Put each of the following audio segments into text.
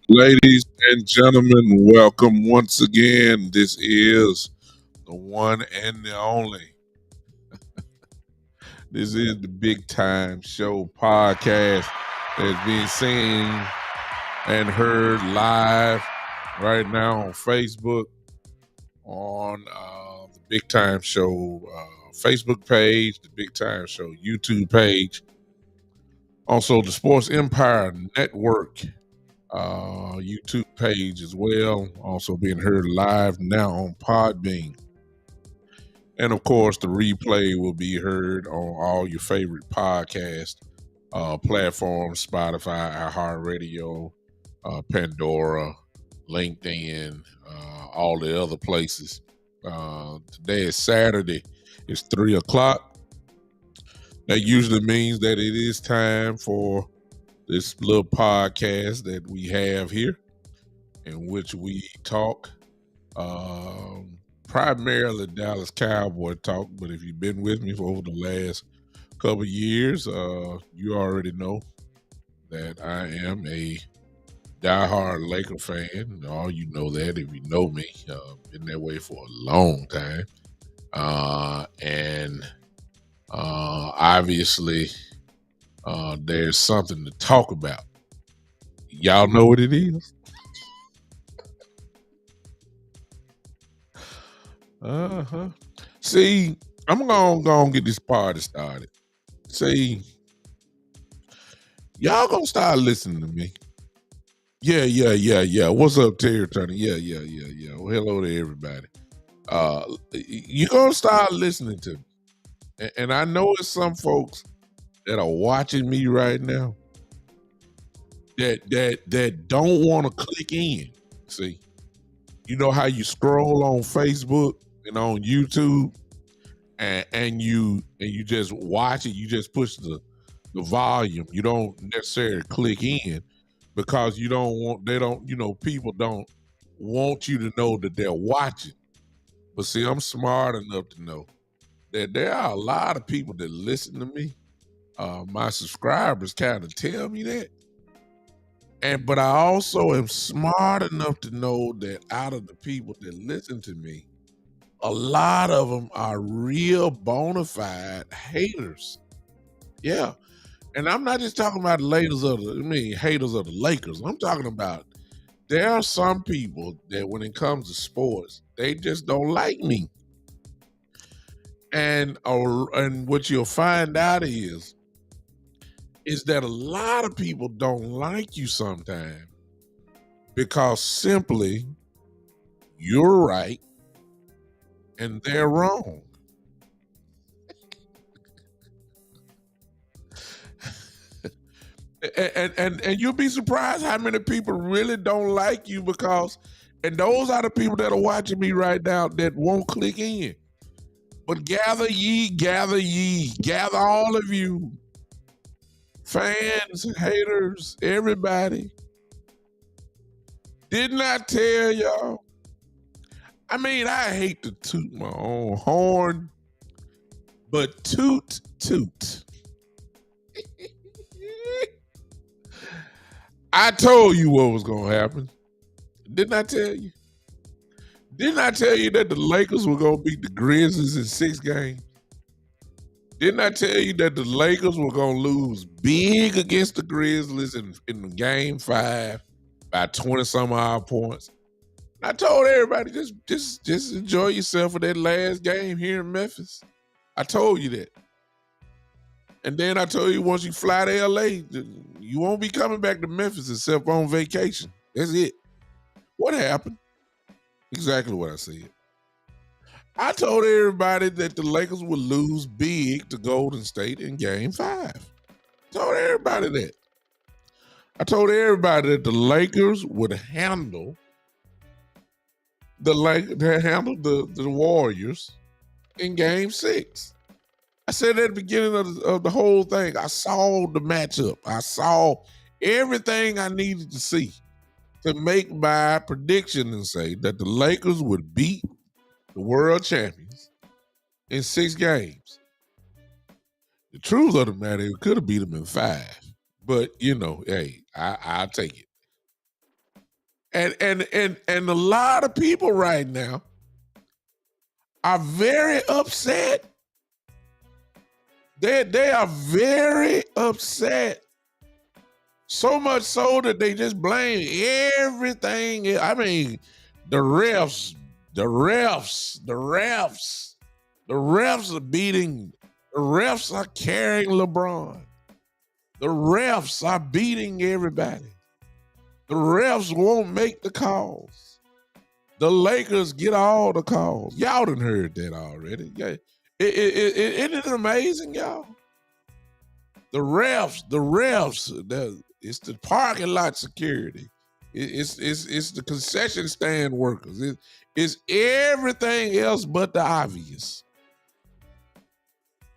Ladies and gentlemen, welcome once again. This is the one and the only. This is the Big Time Show podcast that's being seen and heard live right now on Facebook, on the Big Time Show Facebook page, the Big Time Show YouTube page, also the Sports Empire Network YouTube page as well, also being heard live now on Podbean. And of course, the replay will be heard on all your favorite podcast platforms: Spotify, iHeartRadio, Pandora, LinkedIn, all the other places. Today is Saturday. It's 3 o'clock. That usually means that it is time for this little podcast that we have here, in which we talk primarily Dallas Cowboy talk. But if you've been with me for over the last couple of years, you already know that I am a diehard Laker fan. All you know that if you know me, been that way for a long time, and obviously there's something to talk about. Y'all know what it is? See, I'm gonna get this party started. See, y'all gonna start listening to me. Yeah. What's up, Terry Turner? Yeah. Well, hello to everybody. You gonna start listening to me. And I know it's some folks that are watching me right now that don't want to click in. See, you know how you scroll on Facebook and on YouTube, and you just watch it. You just push the volume. You don't necessarily click in because you don't want. They don't. People don't want you to know that they're watching. But see, I'm smart enough to know that there are a lot of people that listen to me. My subscribers kind of tell me that. But I also am smart enough to know that out of the people that listen to me, a lot of them are real bona fide haters. Yeah. And I'm not just talking about haters of the Lakers. I'm talking about there are some people that when it comes to sports, they just don't like me. And what you'll find out is that a lot of people don't like you sometimes because simply you're right and they're wrong. and you'll be surprised how many people really don't like you and those are the people that are watching me right now that won't click in. But gather ye, gather all of you, fans, haters, everybody. Didn't I tell y'all? I mean, I hate to toot my own horn, but toot, toot. I told you what was going to happen. Didn't I tell you? Didn't I tell you that the Lakers were going to beat the Grizzlies in 6 games? Didn't I tell you that the Lakers were going to lose big against the Grizzlies in game 5 by 20-some odd points? I told everybody, just enjoy yourself for that last game here in Memphis. I told you that. And then I told you once you fly to LA, you won't be coming back to Memphis except on vacation. That's it. What happened? Exactly what I said. I told everybody that the Lakers would lose big to Golden State in game 5. Told everybody that. I told everybody that the Lakers would handle the Warriors in game 6. I said at the beginning of the whole thing, I saw the matchup. I saw everything I needed to see to make my prediction and say that the Lakers would beat the world champions in 6 games. The truth of the matter, it could have beat them in 5. But, hey, I'll take it. And a lot of people right now are very upset. They are very upset. So much so that they just blame everything. I mean, the refs are beating. The refs are carrying LeBron. The refs are beating everybody. The refs won't make the calls. The Lakers get all the calls. Y'all done heard that already. Yeah. Isn't it amazing, y'all? The refs, it's the parking lot security. It's the concession stand workers. It's everything else but the obvious.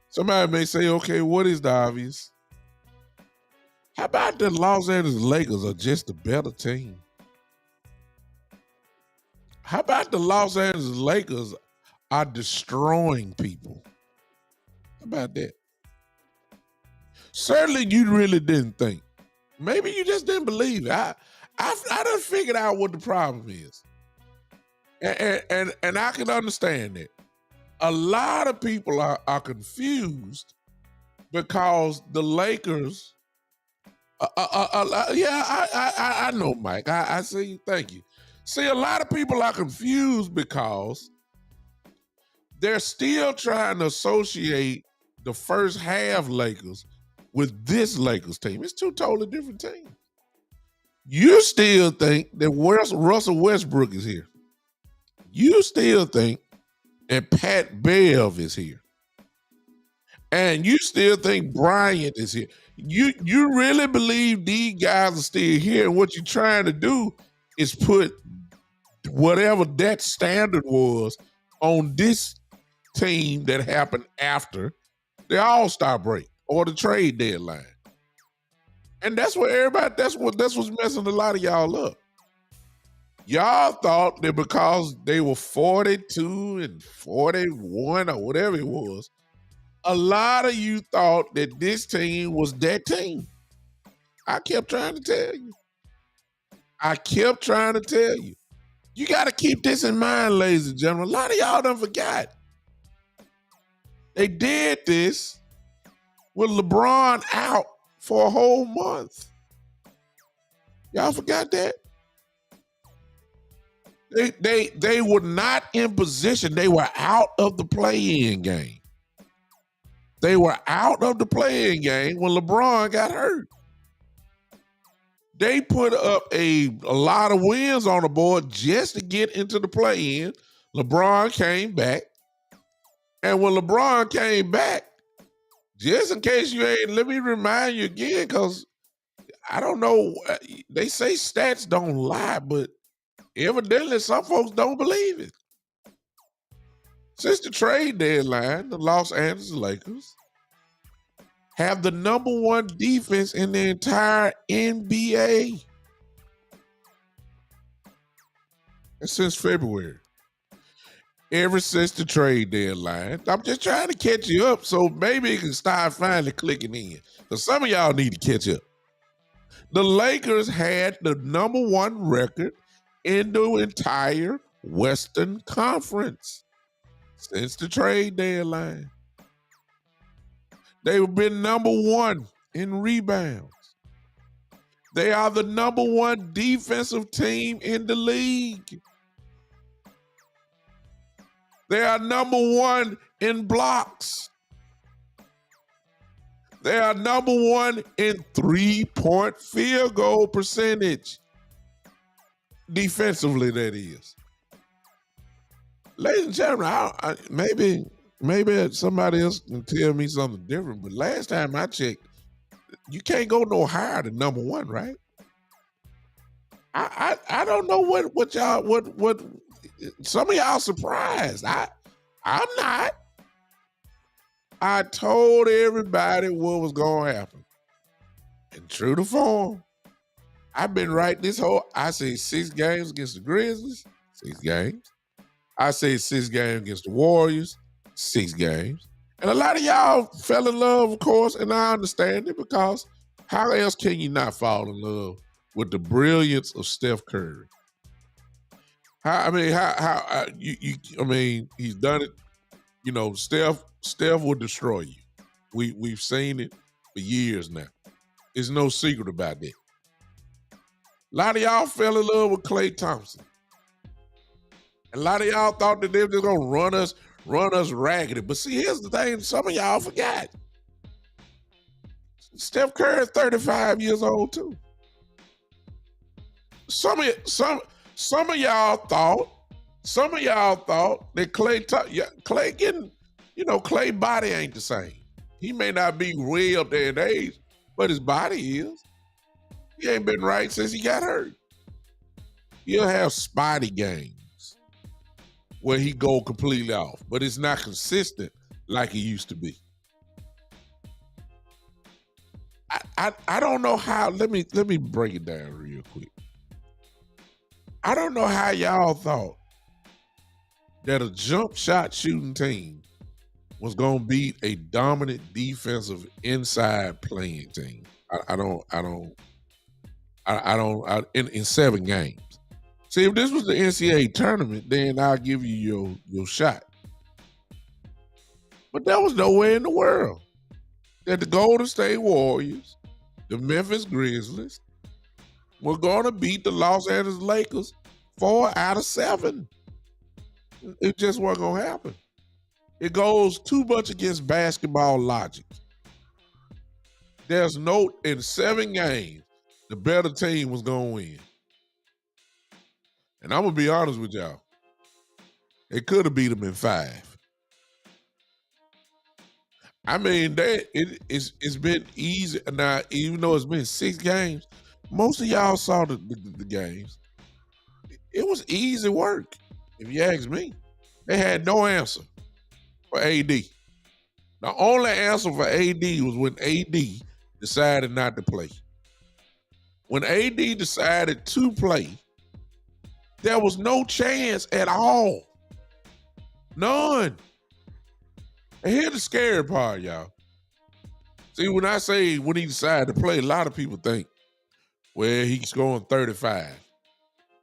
Somebody may say, okay, what is the obvious? How about the Los Angeles Lakers are just a better team? How about the Los Angeles Lakers are destroying people? How about that? Certainly you really didn't think. Maybe you just didn't believe it. I done figured out what the problem is. And I can understand that. A lot of people are confused because the Lakers, I know, Mike. I see. Thank you. See, a lot of people are confused because they're still trying to associate the first half Lakers with this Lakers team. It's 2 totally different teams. You still think that Russell Westbrook is here. You still think that Pat Bev is here. And you still think Bryant is here. You really believe these guys are still here, and what you're trying to do is put whatever that standard was on this team that happened after the All-Star break or the trade deadline. And that's what that's what's messing a lot of y'all up. Y'all thought that because they were 42 and 41 or whatever it was, a lot of you thought that this team was that team. I kept trying to tell you. You got to keep this in mind, ladies and gentlemen. A lot of y'all done forgot. They did this with LeBron out for a whole month. Y'all forgot that? They were not in position. They were out of the play-in game. They were out of the play-in game when LeBron got hurt. They put up a lot of wins on the board just to get into the play-in. LeBron came back. And when LeBron came back, just in case you ain't, let me remind you again, because I don't know, they say stats don't lie, but evidently some folks don't believe it. Since the trade deadline, the Los Angeles Lakers have the number one defense in the entire NBA. And since February. Ever since the trade deadline. I'm just trying to catch you up so maybe it can start finally clicking in. Because some of y'all need to catch up. The Lakers had the number one record in the entire Western Conference since the trade deadline. They've been number one in rebounds. They are the number one defensive team in the league. They are number one in blocks. They are number one in three-point field goal percentage. Defensively, that is. Ladies and gentlemen, maybe somebody else can tell me something different, but last time I checked, you can't go no higher than number one, right? I don't know what some of y'all surprised. I'm not. I told everybody what was going to happen. And true to form, I've been right this whole. I say 6 games against the Grizzlies, 6 games. I say 6 games against the Warriors, 6 games. And a lot of y'all fell in love, of course, and I understand it because how else can you not fall in love with the brilliance of Steph Curry? He's done it. You know, Steph will destroy you. We've seen it for years now. There's no secret about that. A lot of y'all fell in love with Klay Thompson. A lot of y'all thought that they were just gonna run us raggedy. But see, here's the thing: some of y'all forgot. Steph Curry is 35 years old too. Some of y'all thought that Klay getting, Klay body ain't the same. He may not be way up there in age, but his body is. He ain't been right since he got hurt. He'll have spotty games where he go completely off, but it's not consistent like he used to be. I don't know how. Let me break it down real quick. I don't know how y'all thought that a jump shot shooting team was going to beat a dominant defensive inside playing team. In 7 games. See, if this was the NCAA tournament, then I'll give you your shot. But that was nowhere in the world that the Golden State Warriors, the Memphis Grizzlies, were going to beat the Los Angeles Lakers 4 out of 7. It just wasn't going to happen. It goes too much against basketball logic. There's in 7 games, the better team was going to win. And I'm going to be honest with y'all. It could have beat them in 5. I mean, it's been easy. Now, even though it's been 6 games, most of y'all saw the games. It was easy work, if you ask me. They had no answer for AD. The only answer for AD was when AD decided not to play. When AD decided to play, there was no chance at all. None. And here's the scary part, y'all. See, when I say when he decided to play, a lot of people think, well, he's scoring 35.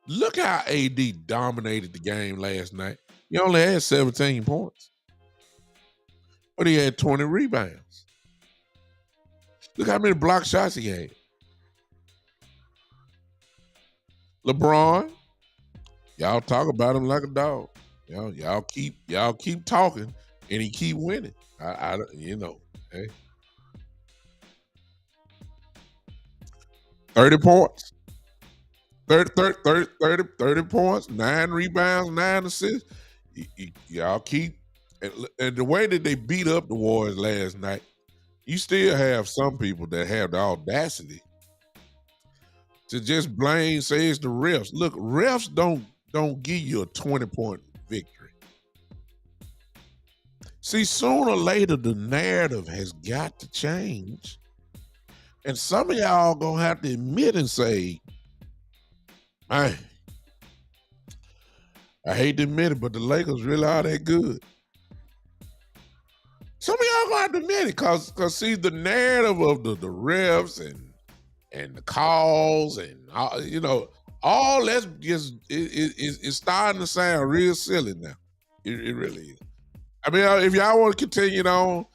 Look how AD dominated the game last night. He only had 17 points. But he had 20 rebounds. Look how many block shots he had. LeBron, y'all talk about him like a dog. Y'all keep talking, and he keep winning. Hey. 30 points. 30 points, 9 rebounds, 9 assists. Y'all keep, and the way that they beat up the Warriors last night, you still have some people that have the audacity to just say it's the refs. Look, refs don't give you a 20-point victory. See, sooner or later, the narrative has got to change. And some of y'all gonna have to admit and say, man, I hate to admit it, but the Lakers really are that good. Some of y'all gonna have to admit it, cause see, the narrative of the refs and the calls and all that's just is starting to sound real silly now. It really is. I mean, if y'all want to continue on,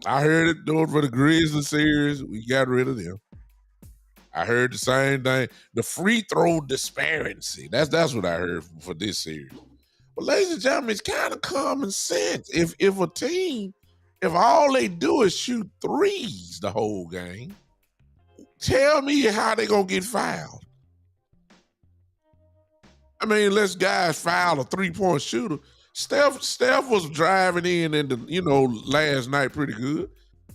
I heard it doing for the Grizzlies series. We got rid of them. I heard the same thing. The free throw disparity. That's what I heard for this series. But ladies and gentlemen, it's kind of common sense. If a team, if all they do is shoot threes the whole game, tell me how they gonna get fouled. I mean, unless guys foul a 3-point shooter. Steph was driving in the last night pretty good.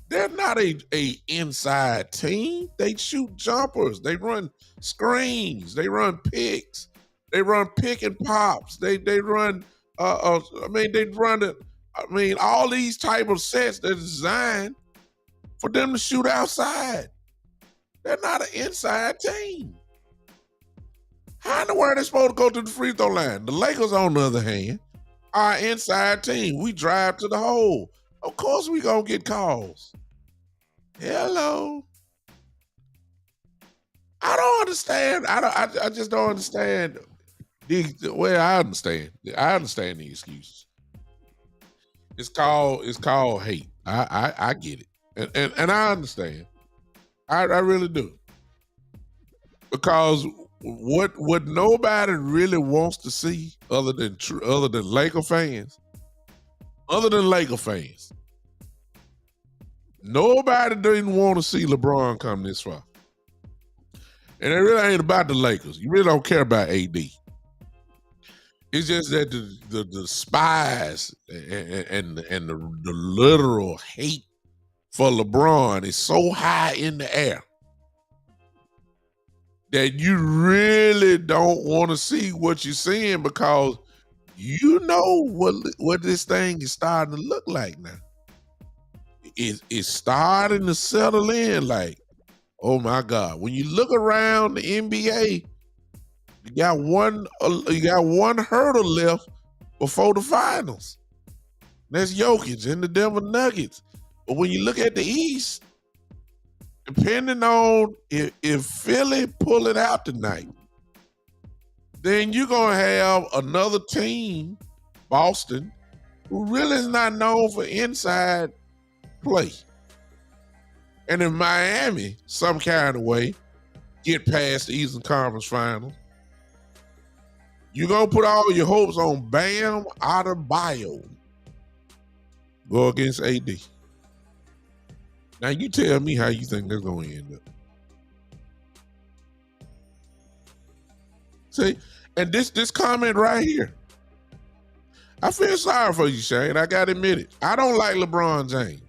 They're not a inside team. They shoot jumpers. They run screens. They run picks. They run pick and pops. They run. They run it. I mean, all these type of sets they're designed for them to shoot outside. They're not an inside team. How in the world are they supposed to go to the free throw line? The Lakers, on the other hand, are an inside team. We drive to the hole. Of course we gonna get calls. Hello. I don't understand. I just don't understand. I understand. I understand the excuses. It's called hate. I get it. And I understand. I really do. Because what nobody really wants to see other than Laker fans, nobody didn't want to see LeBron come this far. And it really ain't about the Lakers. You really don't care about AD. It's just that the spies and the literal hate for LeBron is so high in the air that you really don't want to see what you're seeing, because you know what this thing is starting to look like now. It's starting to settle in like, oh my God. When you look around the NBA, you got one hurdle left before the finals. That's Jokic and the Denver Nuggets. But when you look at the East, depending on if Philly pull it out tonight, then you're going to have another team, Boston, who really is not known for inside play. And if Miami, some kind of way, get past the Eastern Conference Finals, you're going to put all your hopes on Bam Adebayo. Go against AD. Now you tell me how you think that's going to end up. See, and this comment right here, I feel sorry for you, Shane. I got to admit it. I don't like LeBron James.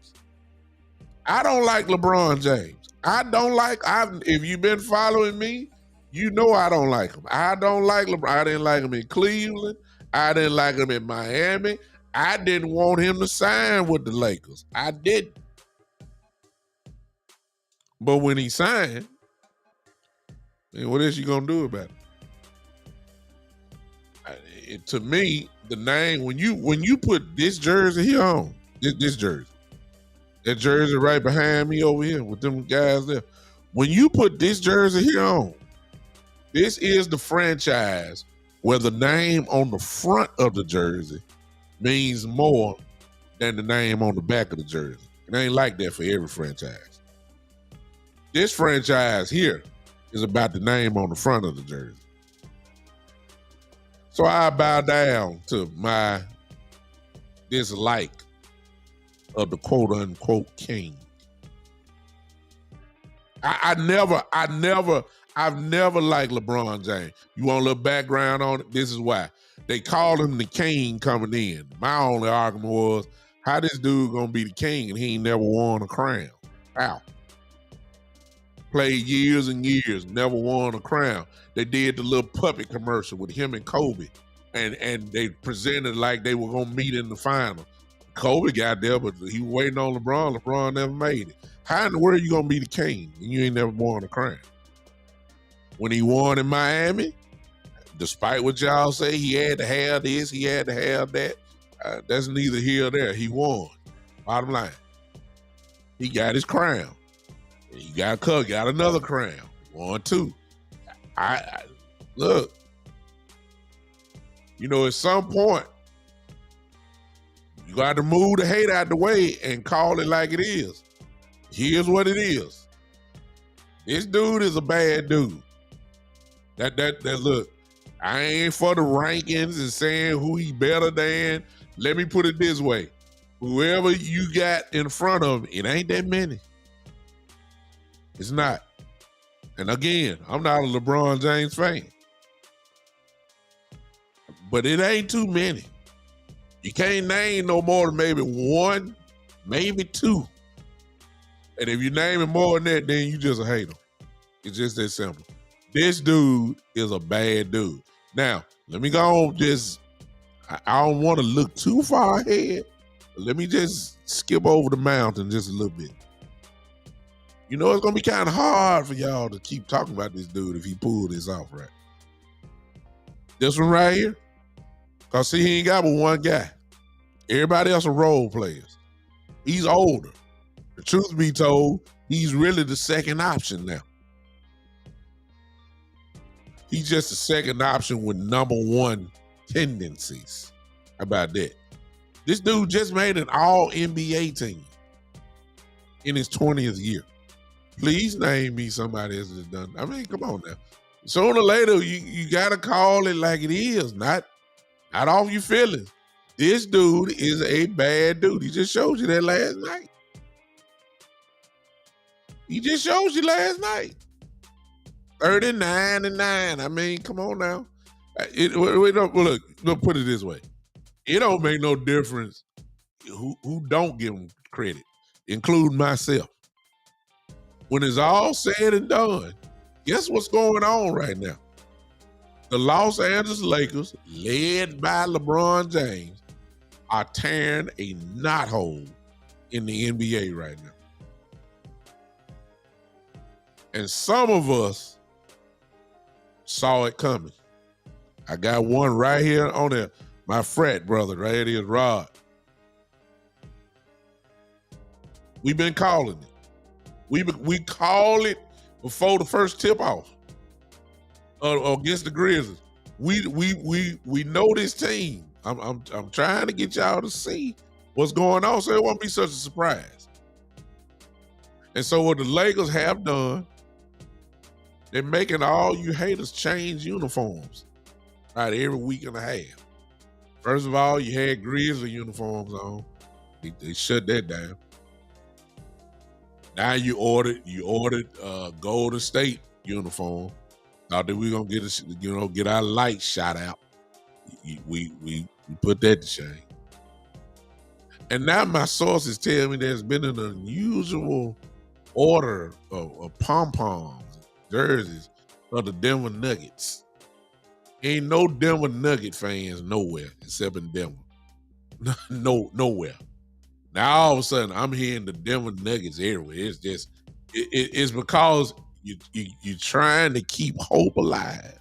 If you've been following me, you know I don't like him. I don't like LeBron. I didn't like him in Cleveland. I didn't like him in Miami. I didn't want him to sign with the Lakers. I didn't. But when he signed, man, what else you gonna do about it? To me, the name, when you put this jersey here on, this jersey, that jersey right behind me over here with them guys there, when you put this jersey here on, this is the franchise where the name on the front of the jersey means more than the name on the back of the jersey. It ain't like that for every franchise. This franchise here is about the name on the front of the jersey. So I bow down to my dislike of the quote unquote king. I've never liked LeBron James. You want a little background on it? This is why. They called him the king coming in. My only argument was, how this dude gonna be the king and he ain't never won a crown? How? Played years and years, never won a crown. They did the little puppet commercial with him and Kobe, and they presented like they were gonna meet in the final. Kobe got there, but he was waiting on LeBron. LeBron never made it. How in the world you gonna be the king and you ain't never won a crown? When he won in Miami, despite what y'all say, he had to have this, he had to have that. That's neither here nor there. He won. Bottom line, he got his crown. He got another crown. Won two. I look. You know, at some point, you got to move the hate out the way and call it like it is. Here's what it is. This dude is a bad dude. That look, I ain't for the rankings and saying who he better than. Let me put it this way. Whoever you got in front of him, it ain't that many. It's not. And again, I'm not a LeBron James fan. But it ain't too many. You can't name no more than maybe one, maybe two. And if you name it more than that, then you just a hater. It's just that simple. This dude is a bad dude. Now, let me go on I don't want to look too far ahead. Let me just skip over the mountain just a little bit. You know, it's going to be kind of hard for y'all to keep talking about this dude if he pulled this off right. This one right here. Because, see, he ain't got but one guy. Everybody else are role players. He's older. The truth be told, he's really the second option now. He's just the second option with number one tendencies. How about that? This dude just made an all-NBA team in his 20th year. Please name me somebody else that's done. I mean, come on now. Sooner or later, you got to call it like it is, not off your feelings. This dude is a bad dude. He just showed you that last night. He just showed you last night. 39-9. I mean, come on now. Look, put it this way. It don't make no difference who don't give him credit, including myself. When it's all said and done, guess what's going on right now? The Los Angeles Lakers, led by LeBron James, are tearing a knothole in the NBA right now. And some of us saw it coming. I got one right here on there. My frat brother, right here, Rod. We've been calling it. We call it before the first tip off against the Grizzlies. We know this team. I'm trying to get y'all to see what's going on, so it won't be such a surprise. And so what the Lakers have done, they're making all you haters change uniforms right every week and a half. First of all, you had Grizzly uniforms on. They shut that down. Now you ordered Golden State uniform. Thought that we gonna get our lights shot out. We put that to shame. And now my sources tell me there's been an unusual order of pom-poms, jerseys of the Denver Nuggets. Ain't no Denver Nugget fans nowhere except in Denver. Nowhere. Now all of a sudden I'm hearing the Denver Nuggets everywhere. It's just it's because you're trying to keep hope alive.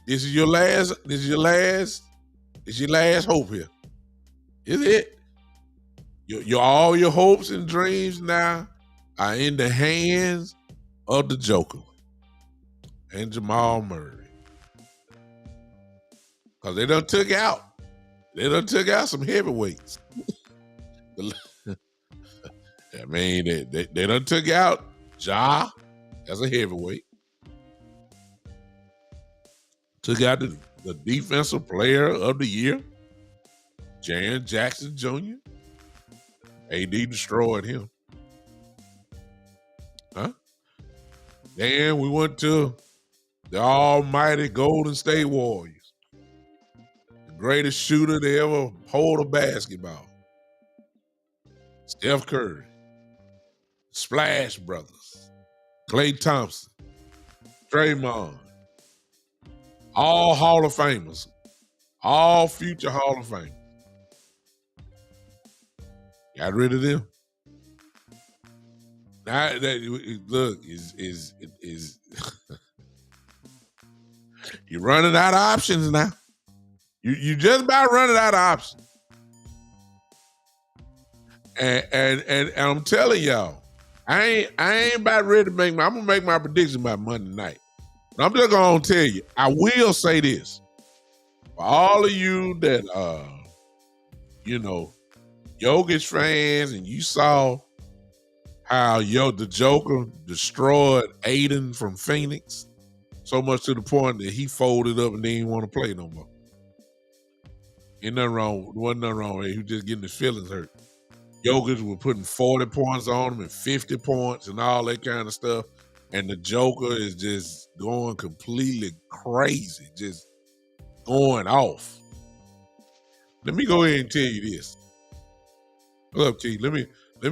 This is your last hope here. Is it? All your hopes and dreams now are in the hands of the Joker and Jamal Murray. Because they done took out some heavyweights. I mean, they done took out Ja as a heavyweight. Took out the defensive player of the year, Jaren Jackson Jr. AD destroyed him. Huh? Then we went to the almighty Golden State Warriors. The greatest shooter to ever hold a basketball. Steph Curry. Splash Brothers. Klay Thompson. Draymond. All Hall of Famers. All future Hall of Famers. Got rid of them. Now that look is you're running out of options now. You just about running out of options. And I'm telling y'all, I ain't about ready to I'm gonna make my prediction by Monday night. But I'm just gonna tell you, I will say this. For all of you that Jokic fans, and you saw how the Joker destroyed Aiden from Phoenix, so much to the point that he folded up and didn't want to play no more. Ain't nothing wrong. Wasn't nothing wrong with it. He was just getting his feelings hurt. Jokic was putting 40 points on him and 50 points and all that kind of stuff. And the Joker is just going completely crazy, just going off. Let me go ahead and tell you this. What's up, T? Let me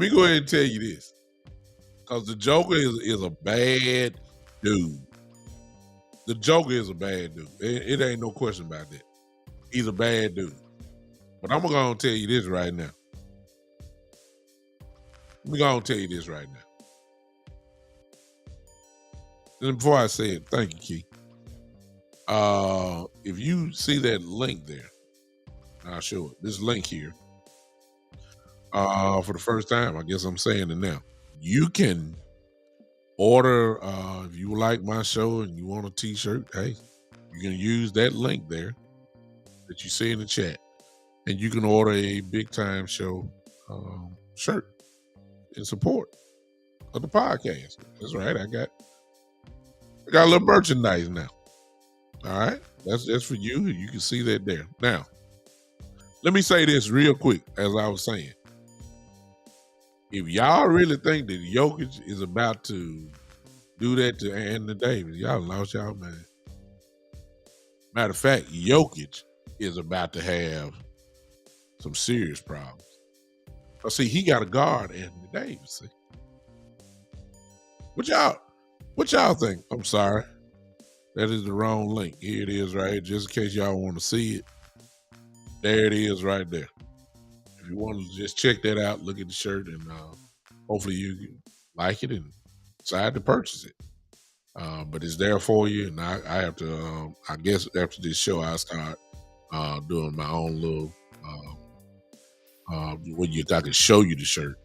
go ahead and tell you this. Because the Joker is a bad dude. The Joker is a bad dude. It ain't no question about that. He's a bad dude. But I'm going to tell you this right now. I'm going to tell you this right now. And before I say it, thank you, Key. If you see that link there, I'll show it. This link here. For the first time, I guess I'm saying it now. You can order, if you like my show and you want a t-shirt, hey, you can use that link there that you see in the chat, and you can order a Big Time Show shirt in support of the podcast. That's right. I got a little merchandise now. All right. That's for you. You can see that there. Now, let me say this real quick, as I was saying. If y'all really think that Jokic is about to do that to Anthony Davis, y'all lost y'all man. Matter of fact, Jokic is about to have some serious problems. But see, he got a guard Anthony Davis. See? What y'all think? I'm sorry. That is the wrong link. Here it is right here, just in case y'all want to see it. There it is right there. If you want to just check that out, look at the shirt, and hopefully you like it and decide to purchase it. But it's there for you, and I have to, I guess after this show, I'll start doing my own little, I can show you the shirt,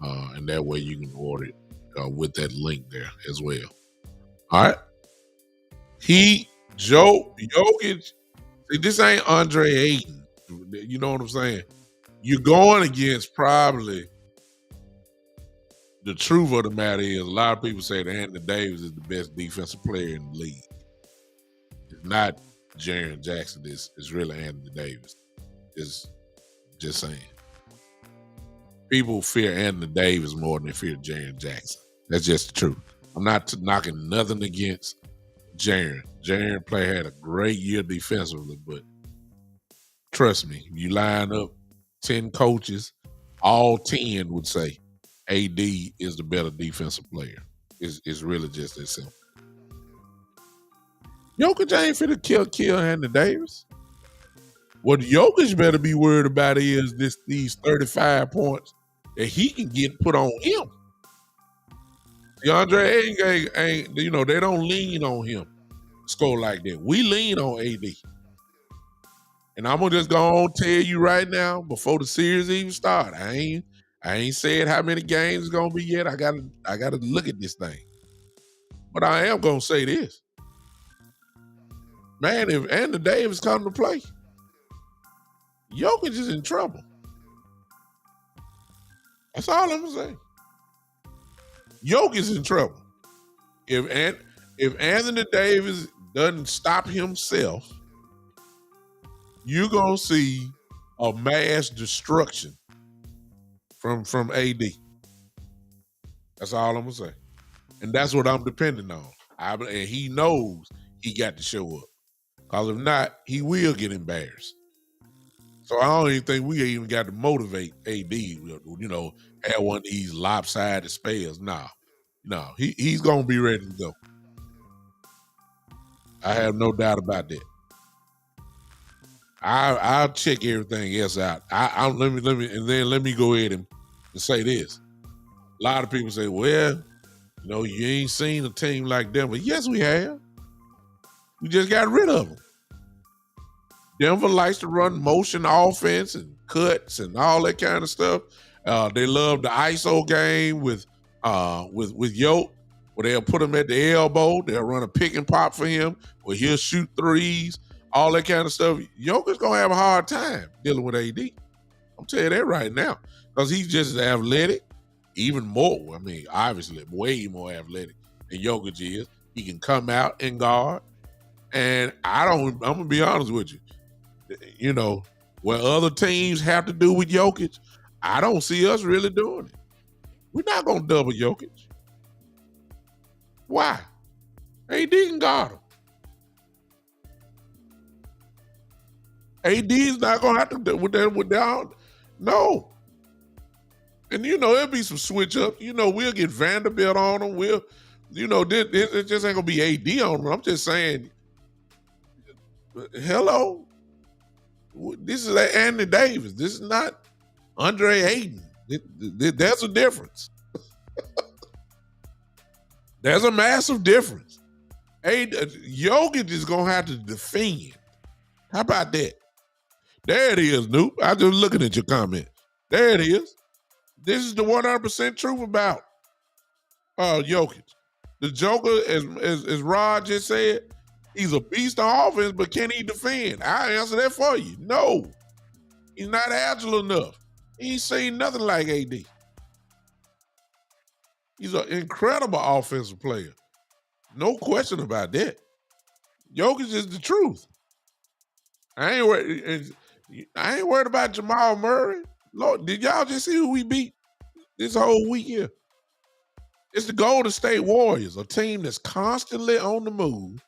and that way you can order it with that link there as well. All right. Jokic, see, this ain't Andre Ayton. You know what I'm saying? You're going against probably the truth of the matter is a lot of people say that Anthony Davis is the best defensive player in the league. It's not Jaren Jackson. It's really Anthony Davis. It's just saying. People fear Anthony Davis more than they fear Jaren Jackson. That's just the truth. I'm not knocking nothing against Jaren. Jaren had a great year defensively, but trust me, you line up 10 coaches, all 10 would say AD is the better defensive player. It's really just that simple. Jokic ain't finna kill Anthony Davis. What Jokic better be worried about is these 35 points that he can get put on him. DeAndre ain't they don't lean on him to score like that. We lean on AD. And I'm gonna just go on tell you right now, before the series even start, I ain't said how many games it's gonna be yet. I gotta look at this thing. But I am gonna say this. Man, if Anthony Davis come to play, Jokic is in trouble. That's all I'm gonna say. Jokic is in trouble. If Anthony Davis doesn't stop himself, you're gonna see a mass destruction from AD. That's all I'm gonna say, and that's what I'm depending on. And he knows he got to show up, because if not, he will get embarrassed. So I don't even think we even got to motivate AD. Have one of these lopsided spells. No, he's gonna be ready to go. I have no doubt about that. I'll check everything else out. Let me go ahead and to say this. A lot of people say, well, you ain't seen a team like Denver. Yes, we have. We just got rid of them. Denver likes to run motion offense and cuts and all that kind of stuff. They love the ISO game with Yoke, where they'll put him at the elbow. They'll run a pick and pop for him, where he'll shoot threes, all that kind of stuff. Yoke is gonna have a hard time dealing with AD. I'm telling you that right now, because he's just as athletic, even more. I mean, obviously, way more athletic than Jokic is. He can come out and guard, and I'm gonna be honest with you. What other teams have to do with Jokic, I don't see us really doing it. We're not going to double Jokic. Why? AD can guard him. AD is not going to have to do with that. No. And, there'll be some switch up. We'll get Vanderbilt on them. It just ain't going to be AD on them. I'm just saying, hello. This is Anthony Davis. This is not Andre Ayton. There's a difference. There's a massive difference. Jokic is going to have to defend. How about that? There it is, Noop. I was just looking at your comment. There it is. This is the 100% truth about Jokic. The Joker, as Rod just said, he's a beast on offense, but can he defend? I'll answer that for you. No. He's not agile enough. He ain't seen nothing like AD. He's an incredible offensive player. No question about that. Jokic is the truth. I ain't worried about Jamal Murray. Lord, did y'all just see who we beat this whole week here? It's the Golden State Warriors, a team that's constantly on the move.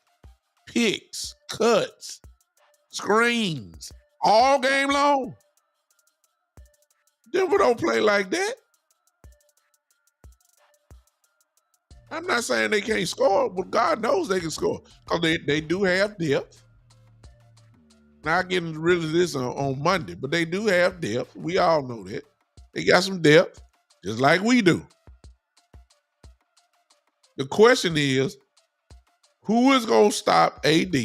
Picks, cuts, screens, all game long. Denver don't play like that. I'm not saying they can't score, but God knows they can score because they do have depth. Not getting rid of this on Monday, but they do have depth. We all know that. They got some depth, just like we do. The question is, who is going to stop AD?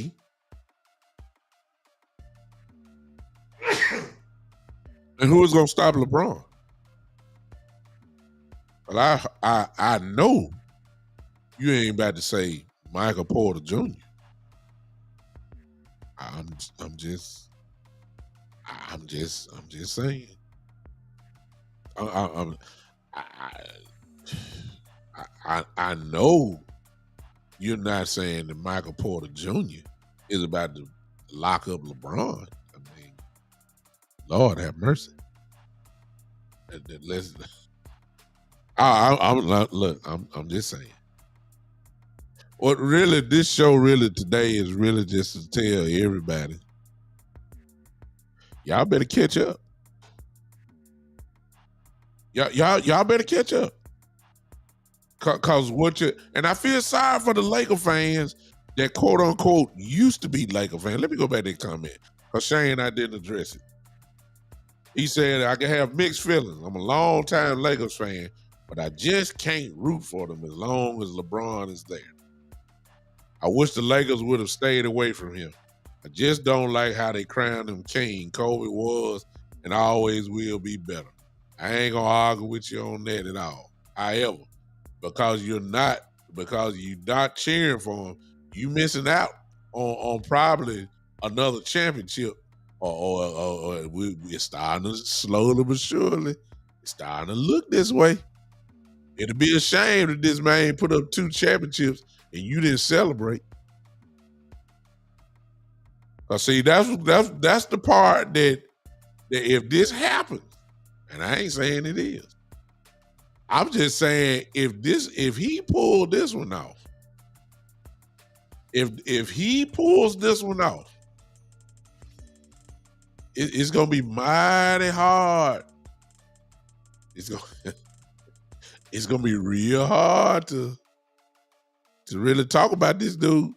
And who is going to stop LeBron? Well, I know you ain't about to say Michael Porter Jr. I'm just saying. I know you're not saying that Michael Porter Jr. is about to lock up LeBron. I mean, Lord have mercy. I'm just saying. What really, this show really today is really just to tell everybody, y'all better catch up. Y'all better catch up. Cause and I feel sorry for the Laker fans that quote unquote used to be Laker fans. Let me go back to that comment. Cause Shane, I didn't address it. He said, I can have mixed feelings. I'm a long-time Lakers fan, but I just can't root for them as long as LeBron is there. I wish the Lakers would have stayed away from him. I just don't like how they crowned him king. Kobe was and always will be better. I ain't gonna argue with you on that at all. However, because you're not cheering for him, you missing out on probably another championship. Or we're starting to slowly but surely, it's starting to look this way. It'd be a shame that this man put up 2 championships and you didn't celebrate. See, that's the part that if this happens, and I ain't saying it is, I'm just saying if he pulled this one off, if he pulls this one off, it's gonna be mighty hard. It's gonna be real hard to really talk about this dude.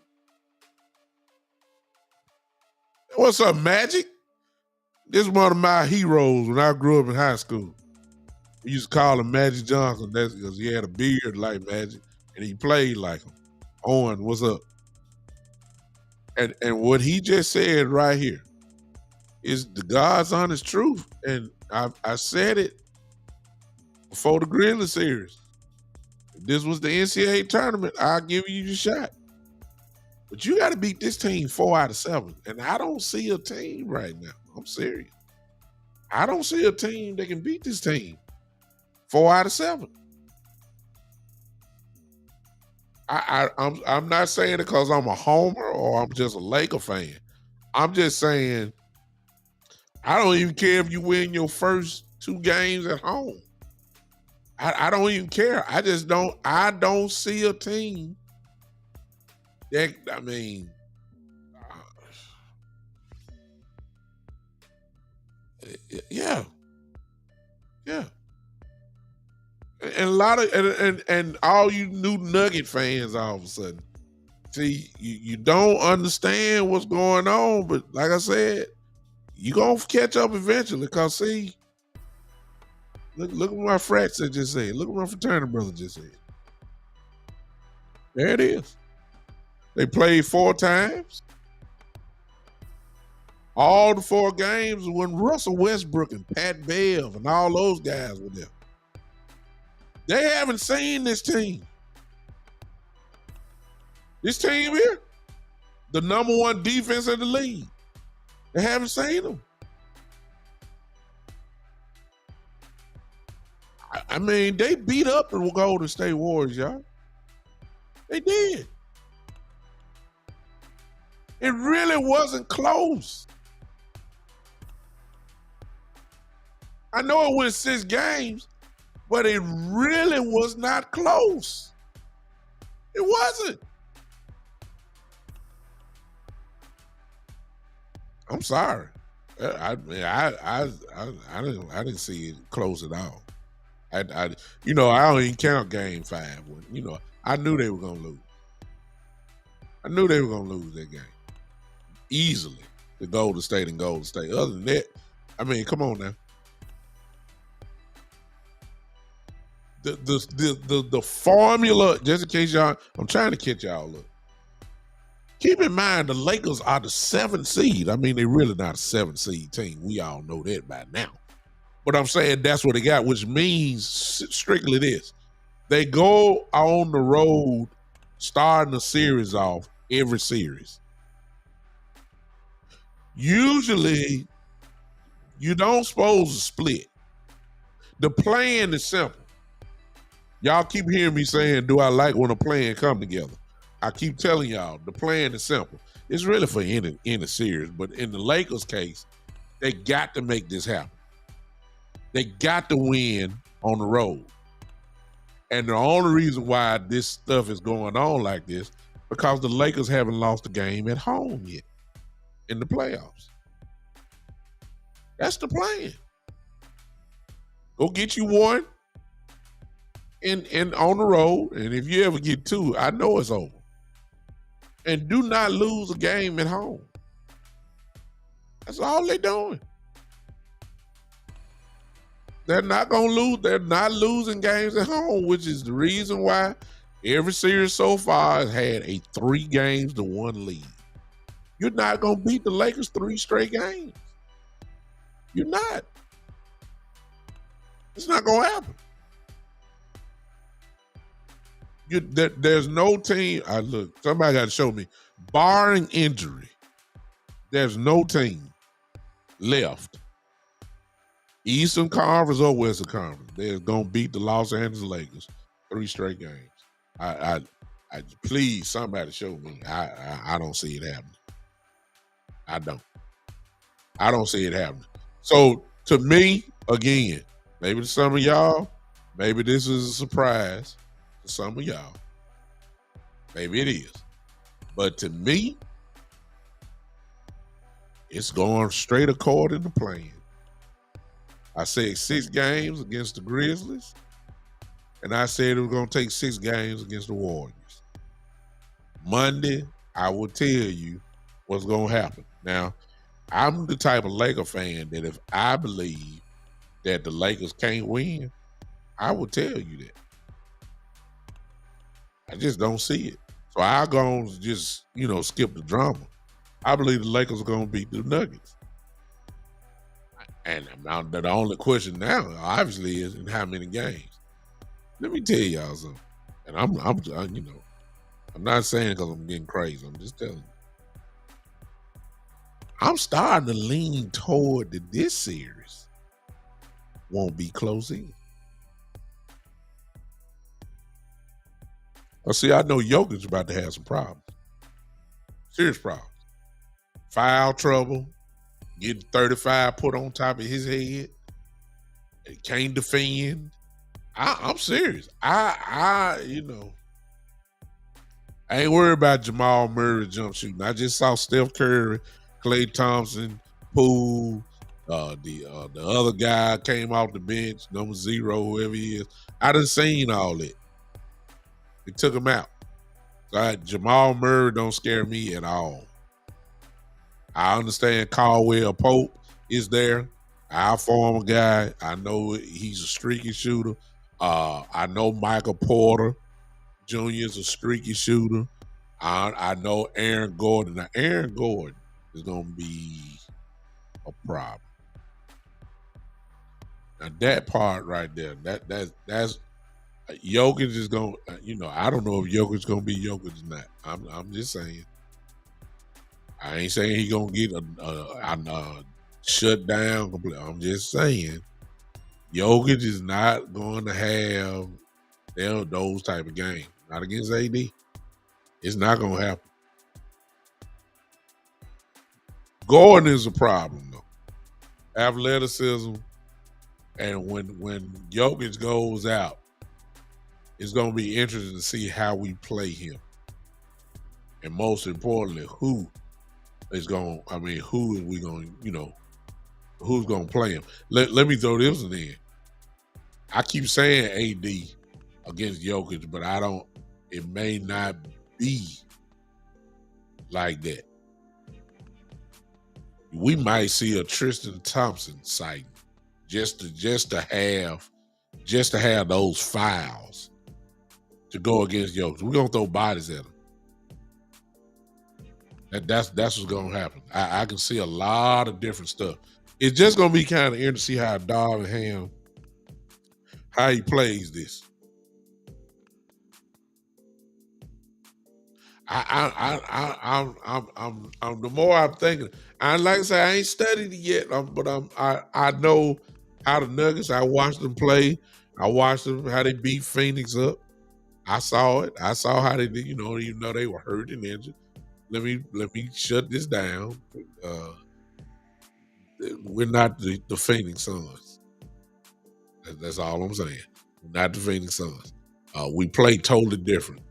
What's up, Magic? This is one of my heroes when I grew up in high school. We used to call him Magic Johnson. That's because he had a beard like Magic and he played like him. Owen, what's up? And what he just said right here is the God's honest truth. And I said it before the Grizzlies series. If this was the NCAA tournament, I'll give you your shot. But you got to beat this team 4 out of 7. And I don't see a team right now. I'm serious. I don't see a team that can beat this team 4 out of 7. I'm not saying it because I'm a homer or I'm just a Laker fan. I'm just saying I don't even care if you win your first 2 games at home. I don't even care. I don't see a team that, I mean, yeah. And a lot of and all you new Nugget fans all of a sudden. See, you don't understand what's going on, but like I said, you gonna catch up eventually. Cause see, look what my frat just said. Look what my fraternity brother just said. There it is. They played 4 times. All the 4 games when Russell Westbrook and Pat Bev and all those guys were there. They haven't seen this team. This team here, the number 1 defense in the league. They haven't seen them. I mean, they beat up the Golden State Warriors, y'all. They did. It really wasn't close. I know it went 6 games, but it really was not close. It wasn't. I'm sorry. I didn't see it close at all. I don't even count game 5. I knew they were gonna lose. I knew they were gonna lose that game easily. The Golden State and Golden State. Other than that, I mean, come on now. The formula, just in case y'all, I'm trying to catch y'all up. Keep in mind, the Lakers are the 7th seed. I mean, they're really not a 7th seed team. We all know that by now. But I'm saying that's what they got, which means strictly this. They go on the road starting the series off every series. Usually, you don't supposed to split. The plan is simple. Y'all keep hearing me saying, do I like when a plan come together? I keep telling y'all, the plan is simple. It's really for any series, but in the Lakers' case, they got to make this happen. They got to win on the road. And the only reason why this stuff is going on like this, because the Lakers haven't lost a game at home yet in the playoffs. That's the plan. Go get you one and on the road, and if you ever get 2, I know it's over. And do not lose a game at home. That's all they're doing. They're not going to lose. They're not losing games at home, which is the reason why every series so far has had a 3-1 lead. You're not going to beat the Lakers 3 straight games. You're not. It's not going to happen. There's no team. Look, somebody got to show me. Barring injury, there's no team left, Eastern Conference or Western Conference, they're gonna beat the Los Angeles Lakers 3 straight games. I please somebody show me. I don't see it happening. I don't see it happening. So to me, again, maybe to some of y'all, maybe this is a surprise to some of y'all. Maybe it is. But to me, it's going straight according to plan. I said 6 games against the Grizzlies, and I said it was going to take 6 games against the Warriors. Monday, I will tell you what's going to happen. Now, I'm the type of Laker fan that if I believe that the Lakers can't win, I would tell you that. I just don't see it. So I'll go on just, skip the drama. I believe the Lakers are going to beat the Nuggets. And now the only question now, obviously, is in how many games. Let me tell y'all something. And I'm not saying because I'm getting crazy. I'm just telling you. I'm starting to lean toward that this series won't be close in. See, I know Jokic's about to have some problems. Serious problems. Foul trouble, getting 35 put on top of his head. He can't defend. I'm serious. I ain't worried about Jamal Murray jump shooting. I just saw Steph Curry, Klay Thompson, Poole, the other guy came off the bench, number 0, whoever he is. I done seen all that. They took him out. So Jamal Murray don't scare me at all. I understand Caldwell Pope is there. Our former guy. I know he's a streaky shooter. I know Michael Porter Jr. is a streaky shooter. I know Aaron Gordon. Now, Aaron Gordon is going to be a problem. Now, that part right there, that's Jokic is going to, I don't know if Jokic is going to be Jokic or not. I'm just saying. I ain't saying he's going to get shut down completely. I'm just saying Jokic is not going to have those type of games. Not against AD. It's not going to happen. Gordon is a problem, though. Athleticism, and when Jokic goes out, it's going to be interesting to see how we play him. And most importantly, who is we going to, who's going to play him? Let me throw this in. I keep saying AD against Jokic, but it may not be like that. We might see a Tristan Thompson sighting just to have those fouls to go against Jokic. We're gonna throw bodies at him. That's what's gonna happen. I can see a lot of different stuff. It's just gonna be kind of interesting to see how Darvin Ham, how he plays this. I'm the more I'm thinking. Like I say, I ain't studied it yet, but I know how the Nuggets. I watched them play. I watched them how they beat Phoenix up. I saw it. I saw how they did. Even though they were hurt and injured. Let me shut this down. We're not the Phoenix Suns. That's all I'm saying. We're not the Phoenix Suns. We play totally different.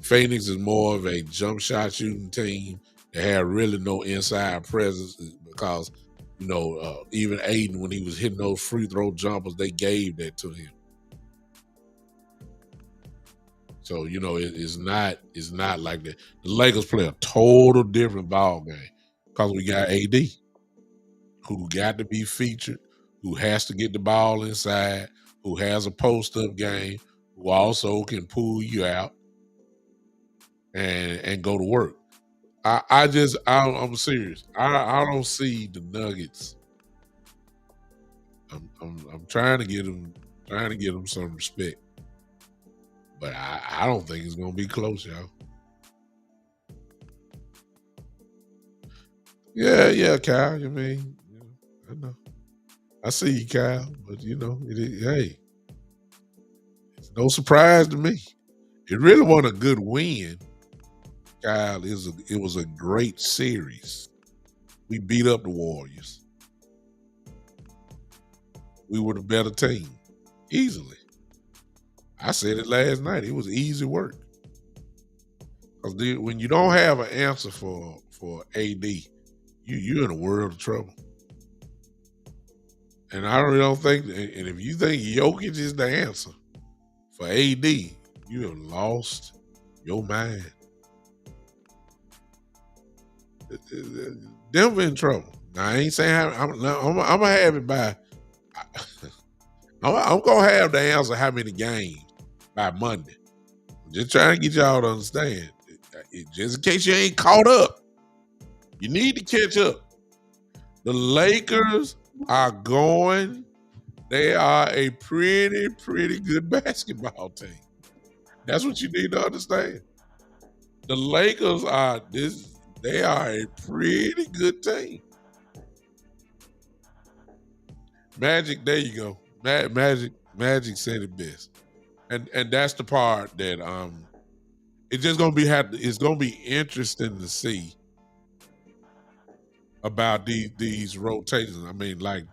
Phoenix is more of a jump shot shooting team. They had really no inside presence because, even Aiden, when he was hitting those free throw jumpers, they gave that to him. So, it's not like that. The Lakers play a total different ball game because we got AD, who got to be featured, who has to get the ball inside, who has a post-up game, who also can pull you out and go to work. I'm serious. I don't see the Nuggets. I'm trying to get them some respect, but I don't think it's gonna be close, y'all. Yeah, Kyle. I know. I see you, Kyle, but hey, it's no surprise to me. It really wasn't a good win, Kyle. It was a great series. We beat up the Warriors. We were the better team, easily. I said it last night. It was easy work. Because when you don't have an answer for AD, you're in a world of trouble. And I really don't think, and if you think Jokic is the answer for AD, you have lost your mind. Denver in trouble. Now, I ain't saying I'm gonna have it by. I'm gonna have the answer how many games by Monday. I'm just trying to get y'all to understand. Just in case you ain't caught up, you need to catch up. The Lakers are going. They are a pretty good basketball team. That's what you need to understand. The Lakers are this. They are a pretty good team. Magic, there you go. Magic said it best, and that's the part that it's just gonna be it's gonna be interesting to see about these rotations. I mean, like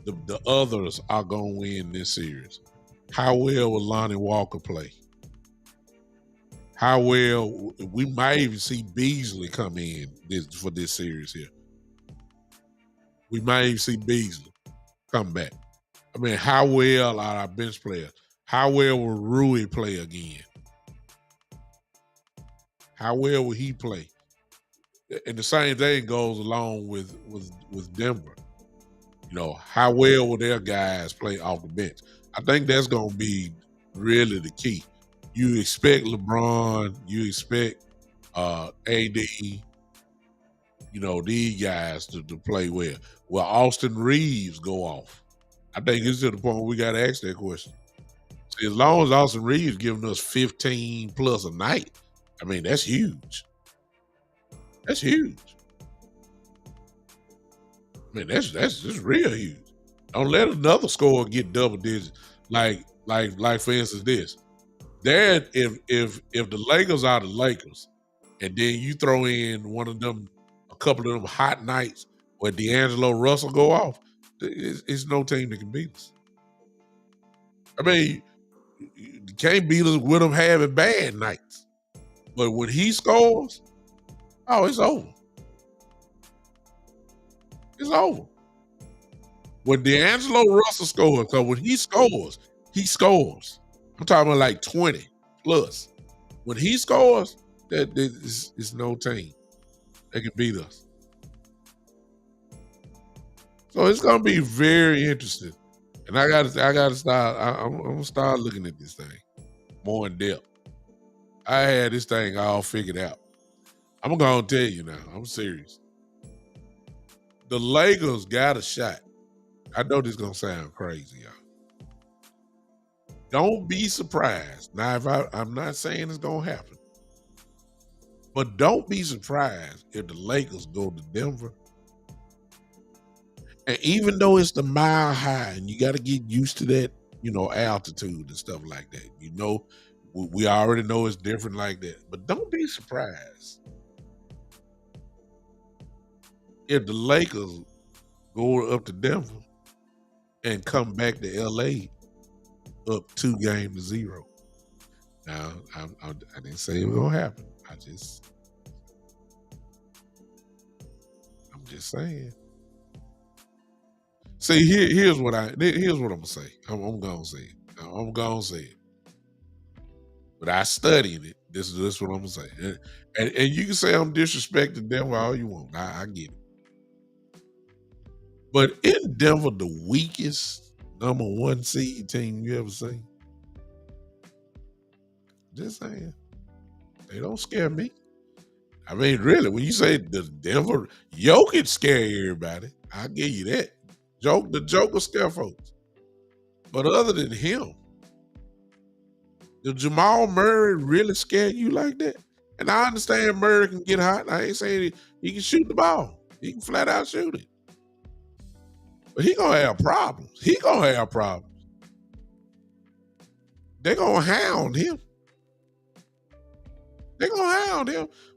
the others are gonna win this series. How well will Lonnie Walker play? How well we might even see Beasley come in for this series here. We might even see Beasley come back. I mean, how well are our bench players? How well will Rui play again? How well will he play? And the same thing goes along with Denver. You know, how well will their guys play off the bench? I think that's going to be really the key. You expect LeBron, you expect AD, you know, these guys to play well. Will Austin Reeves go off? I think it's to the point where we got to ask that question. See, as long as Austin Reeves giving us 15 plus a night, I mean, that's huge. That's huge. I mean, that's real huge. Don't let another score get double digits. Like for instance, this. Then if the Lakers are the Lakers, and then you throw in a couple of them hot nights where D'Angelo Russell go off, it's no team that can beat us. I mean, you can't beat us with them having bad nights. But when he scores, oh, it's over. It's over. When D'Angelo Russell scores, because when he scores. I'm talking about like 20 plus. When he scores, that is no team that can beat us. So it's gonna be very interesting. And I gotta start. I'm gonna start looking at this thing more in depth. I had this thing all figured out. I'm gonna tell you now. I'm serious. The Lakers got a shot. I know this is gonna sound crazy, y'all. Don't be surprised. Now, I'm not saying it's gonna happen, but don't be surprised if the Lakers go to Denver. And even though it's the mile high, and you got to get used to that, you know, altitude and stuff like that. You know, we already know it's different like that. But don't be surprised if the Lakers go up to Denver and come back to LA up 2-0. Now, I didn't say it was gonna happen. I'm just saying. See, here's what I'm gonna say. I'm gonna say it. I'm gonna say it. But I studied it. This is what I'm gonna say. And you can say I'm disrespecting Denver all you want. I get it. But in Denver, the weakest number 1 seed team you ever seen? Just saying. They don't scare me. I mean, really, when you say the Denver, Jokic scare everybody. I'll give you that. The Joker scare folks. But other than him, did Jamal Murray really scare you like that? And I understand Murray can get hot. I ain't saying he can shoot the ball. He can flat out shoot it. But he gonna have problems. They're gonna hound him.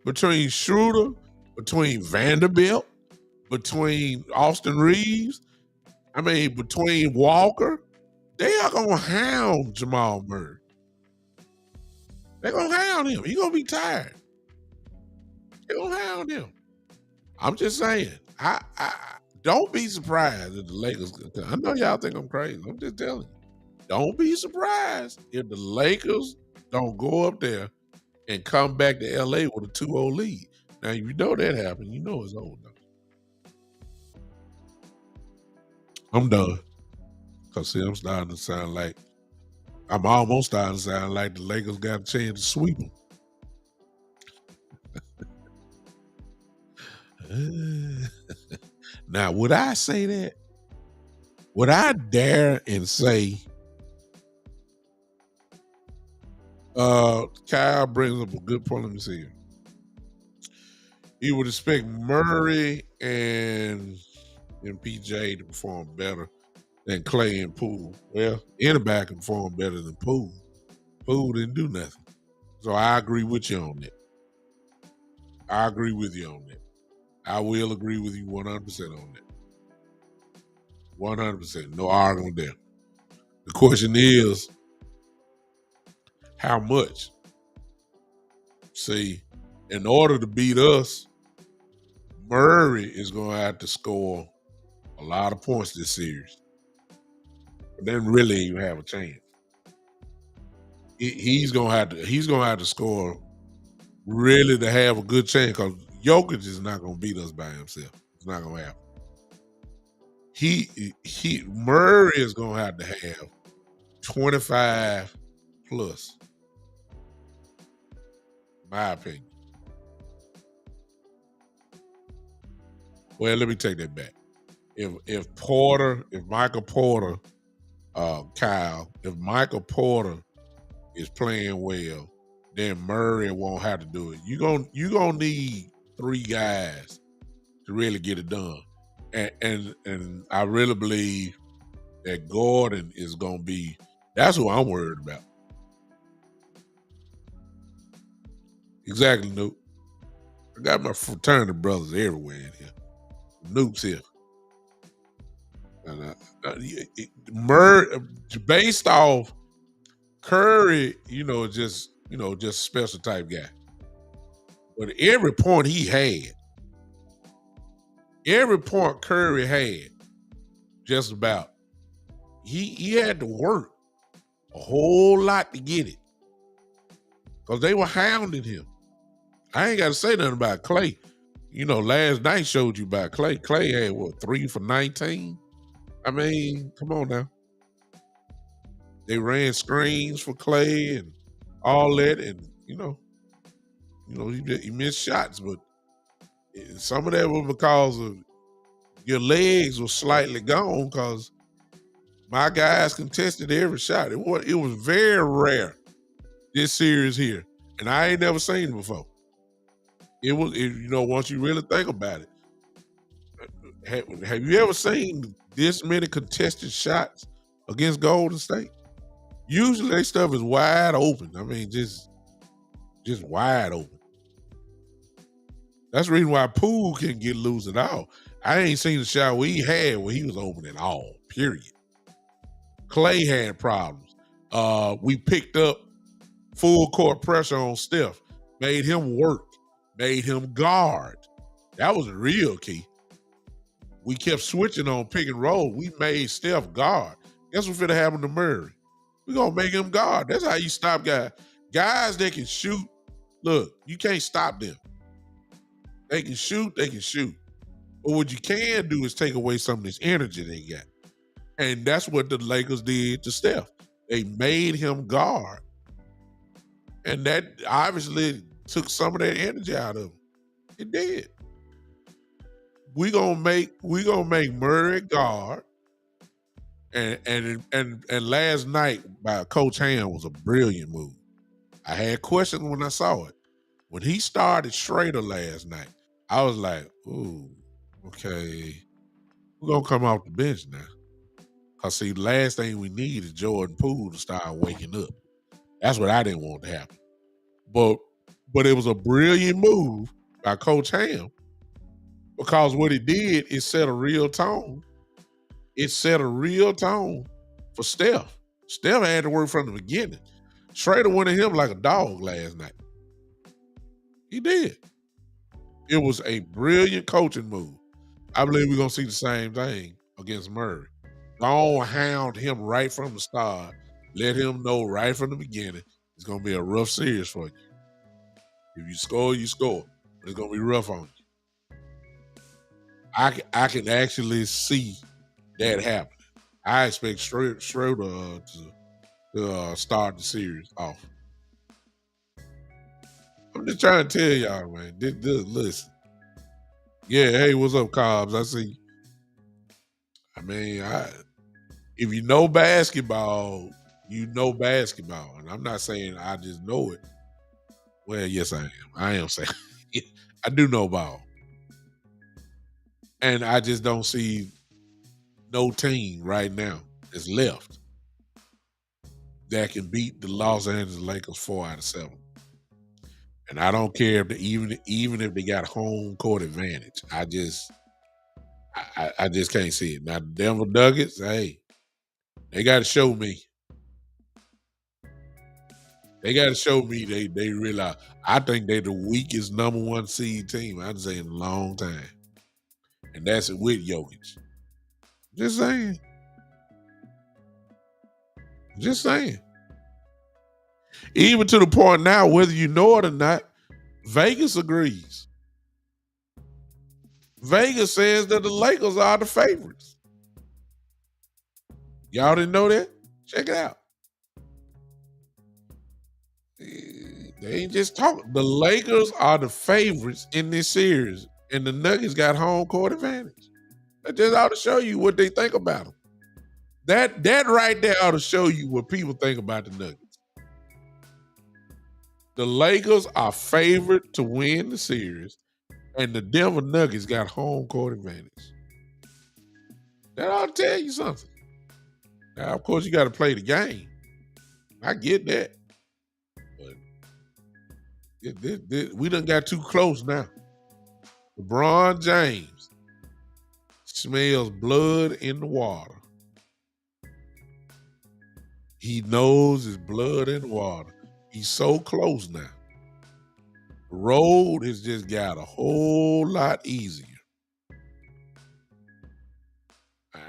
Between Schroeder, between Vanderbilt, between Austin Reeves, between Walker, they are gonna hound Jamal Murray. They're gonna hound him. He's gonna be tired. They're gonna hound him. I'm just saying. I don't be surprised if the Lakers. I know y'all think I'm crazy. I'm just telling you. Don't be surprised if the Lakers don't go up there and come back to LA with a 2-0 lead. Now, if you know that happened, you know it's over now. I'm done. Cause see, I'm almost starting to sound like the Lakers got a chance to sweep them. Now, would I say that? Would I dare and say, Kyle brings up a good point. Let me see here. You would expect Murray and MPJ to perform better than Clay and Poole. Well, anybody can perform better than Poole. Poole didn't do nothing. So I agree with you on that. I agree with you on that. I will agree with you 100% on that. 100%. No argument there. The question is, how much? See, in order to beat us, Murray is going to have to score a lot of points this series. But then really you have a chance. He's going to have to score really to have a good chance, because Jokic is not going to beat us by himself. It's not going to happen. Murray is going to have 25 plus. My opinion. Well, let me take that back. If Michael Porter, Kyle, if Michael Porter is playing well, then Murray won't have to do it. You gonna need 3 guys to really get it done, and I really believe that Gordon is gonna be. That's who I'm worried about. Exactly, Nuke. I got my fraternity brothers everywhere in here. Nuke's here. And based off Curry, just special type guy. But every point Curry had, just about, he had to work a whole lot to get it, because they were hounding him. I ain't got to say nothing about Clay. Last night showed you about Clay. Clay had 3 for 19. I mean, come on now. They ran screens for Clay and all that, and he missed shots, but some of that was because of your legs were slightly gone, because my guys contested every shot. It was very rare this series here, and I ain't never seen it before. Once you really think about it, have you ever seen this many contested shots against Golden State? Usually their stuff is wide open. I mean, just wide open. That's the reason why Poole couldn't get loose at all. I ain't seen a shot where he was open at all, period. Clay had problems. We picked up full court pressure on Steph, made him work, made him guard. That was the real key. We kept switching on pick and roll. We made Steph guard. Guess what's finna happen to Murray? We're going to make him guard. That's how you stop guys. Guys that can shoot, look, you can't stop them. They can shoot. But what you can do is take away some of this energy they got. And that's what the Lakers did to Steph. They made him guard. And that obviously took some of that energy out of him. It did. We're gonna make Murray guard. And last night by Coach Ham was a brilliant move. I had questions when I saw it. When he started Schrader last night, I was like, ooh, okay, we're gonna come off the bench now. Cause see, the last thing we need is Jordan Poole to start waking up. That's what I didn't want to happen. But it was a brilliant move by Coach Ham, because what it did is set a real tone. It set a real tone for Steph. Steph had to work from the beginning. Schrader went at him like a dog last night. He did. It was a brilliant coaching move. I believe we're going to see the same thing against Murray. Don't hound him right from the start. Let him know right from the beginning it's going to be a rough series for you. If you score, you score. But it's going to be rough on you. I can actually see that happening. I expect Schroeder to start the series off. I'm just trying to tell y'all, man. Listen. Yeah, hey, what's up, Cobbs? I see. I mean, if you know basketball, you know basketball. And I'm not saying I just know it. Well, yes, I am. I am saying I do know ball. And I just don't see no team right now that's left that can beat the Los Angeles Lakers 4 out of 7. And I don't care if even if they got home court advantage. I just can't see it. Now the Denver Nuggets, hey, they got to show me. They got to show me they realize. I think they're the weakest number 1 seed team I'd say in a long time, and that's it with Jokic. Just saying. Just saying. Even to the point now, whether you know it or not, Vegas agrees. Vegas says that the Lakers are the favorites. Y'all didn't know that? Check it out. They ain't just talking. The Lakers are the favorites in this series, and the Nuggets got home court advantage. That just ought to show you what they think about them. That right there ought to show you what people think about the Nuggets. The Lakers are favored to win the series, and the Denver Nuggets got home court advantage. That ought to tell you something. Now, of course, you got to play the game. I get that. But we done got too close now. LeBron James smells blood in the water. He knows his blood in the water. He's so close now. The road has just got a whole lot easier.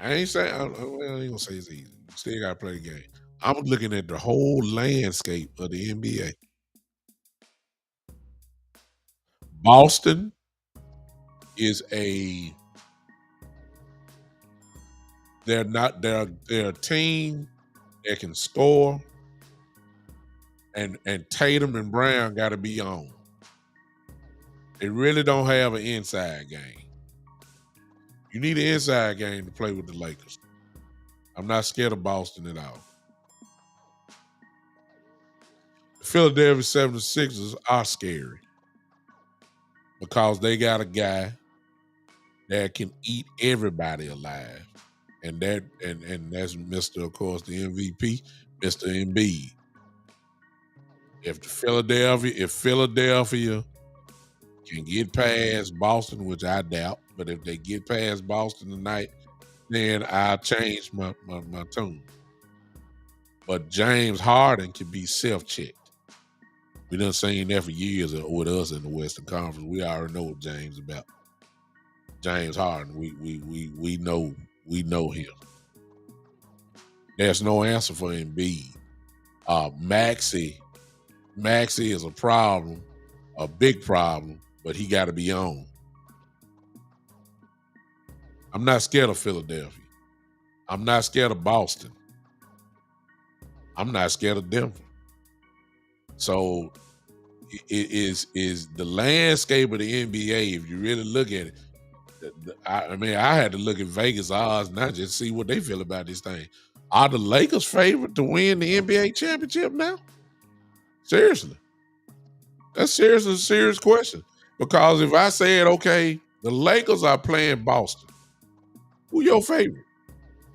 I ain't saying, I ain't gonna say it's easy. You still gotta play the game. I'm looking at the whole landscape of the NBA. Boston is they're a team that can score, and Tatum and Brown got to be on. They really don't have an inside game. You need an inside game to play with the Lakers. I'm not scared of Boston at all. The Philadelphia 76ers are scary because they got a guy that can eat everybody alive. And that's Mr. Of course, the MVP, Mr. Embiid. If Philadelphia can get past Boston, which I doubt, but if they get past Boston tonight, then I'll change my tune. But James Harden can be self-checked. We done seen that for years with us in the Western Conference. We already know what James about. James Harden, we know him. There's no answer for Embiid. Maxey is a problem, a big problem, but he got to be on. I'm not scared of Philadelphia. I'm not scared of Boston. I'm not scared of Denver. So it is the landscape of the NBA. If you really look at it, I had to look at Vegas odds, not just see what they feel about this thing. Are the Lakers favored to win the NBA championship now? Seriously. That's a serious question. Because if I said, okay, the Lakers are playing Boston, who your favorite?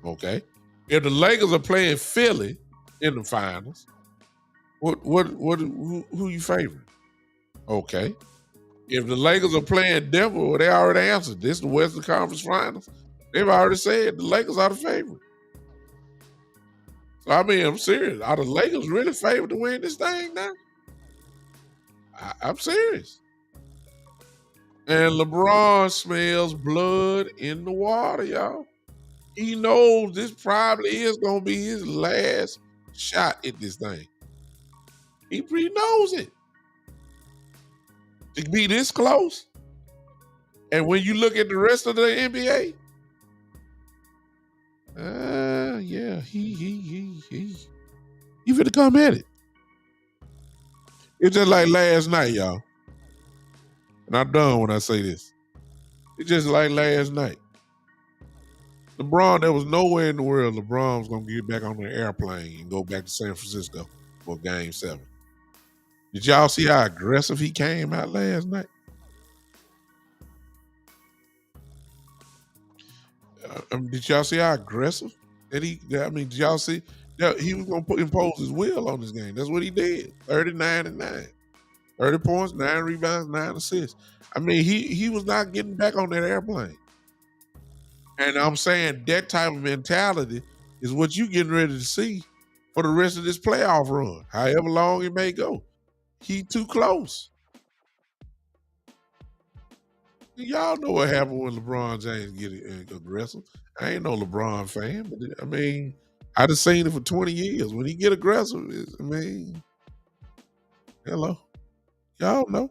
Okay. If the Lakers are playing Philly in the finals, who you favoring? Okay. If the Lakers are playing Denver, well, they already answered. This is the Western Conference Finals. They've already said the Lakers are the favorite. So, I'm serious. Are the Lakers really favored to win this thing now? I'm serious. And LeBron smells blood in the water, y'all. He knows this probably is going to be his last shot at this thing. He knows it. To be this close. And when you look at the rest of the NBA, yeah, he finna come at it. It's just like last night, y'all. And I'm done when I say this. It's just like last night. LeBron, there was nowhere in the world LeBron was gonna get back on the airplane and go back to San Francisco for Game 7. Did y'all see how aggressive he came out last night? Did y'all see how aggressive that he? Did y'all see that he was gonna impose his will on this game? That's what he did. 39-9, 30 points, 9 rebounds, 9 assists. I mean, he was not getting back on that airplane. And I'm saying that type of mentality is what you getting ready to see for the rest of this playoff run, however long it may go. He too close. Y'all know what happened when LeBron James get aggressive. I ain't no LeBron fan, but I mean, I done seen it for 20 years. When he get aggressive, hello. Y'all know.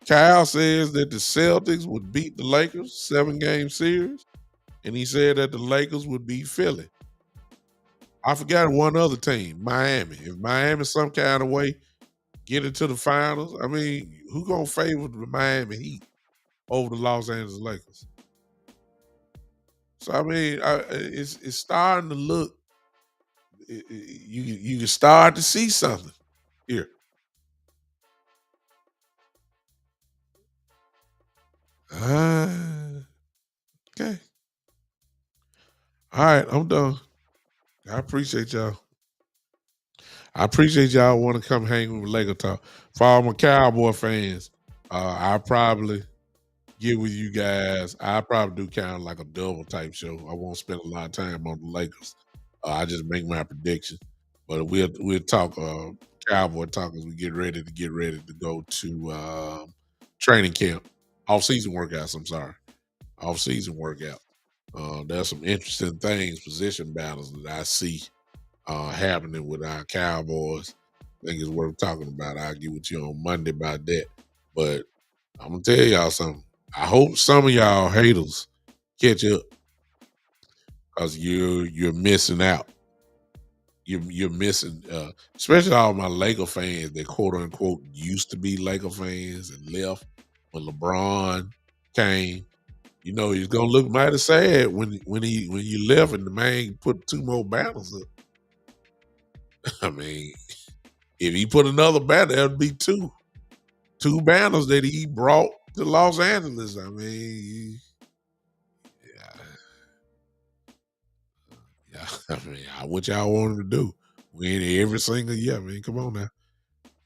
Kyle says that the Celtics would beat the Lakers 7-game series, and he said that the Lakers would beat Philly. I forgot one other team, Miami. If Miami some kind of way get into the finals, I mean, who gonna favor the Miami Heat over the Los Angeles Lakers? So I mean, it's starting to look. You can start to see something here. Okay. All right, I'm done. I appreciate y'all. I appreciate y'all want to come hang with Laker Talk. For all my Cowboy fans, I probably get with you guys. I probably do kind of like a double type show. I won't spend a lot of time on the Lakers. I just make my prediction. But we'll talk Cowboy talk as we get ready to go to training camp. Off season workouts, I'm sorry. Off season workout. There's some interesting things, position battles that I see happening with our Cowboys. I think it's worth talking about. I'll get with you on Monday about that. But I'm gonna tell y'all something. I hope some of y'all haters catch up because you're missing out. You're missing, especially all my Laker fans that quote unquote used to be Laker fans and left when LeBron came. You know, he's gonna look mighty sad when you left and the man put 2 more banners up. I mean, if he put another banner, that'd be 2 banners that he brought to Los Angeles. I mean, yeah. I mean, what y'all want him to do? Win every single year. I mean, come on now.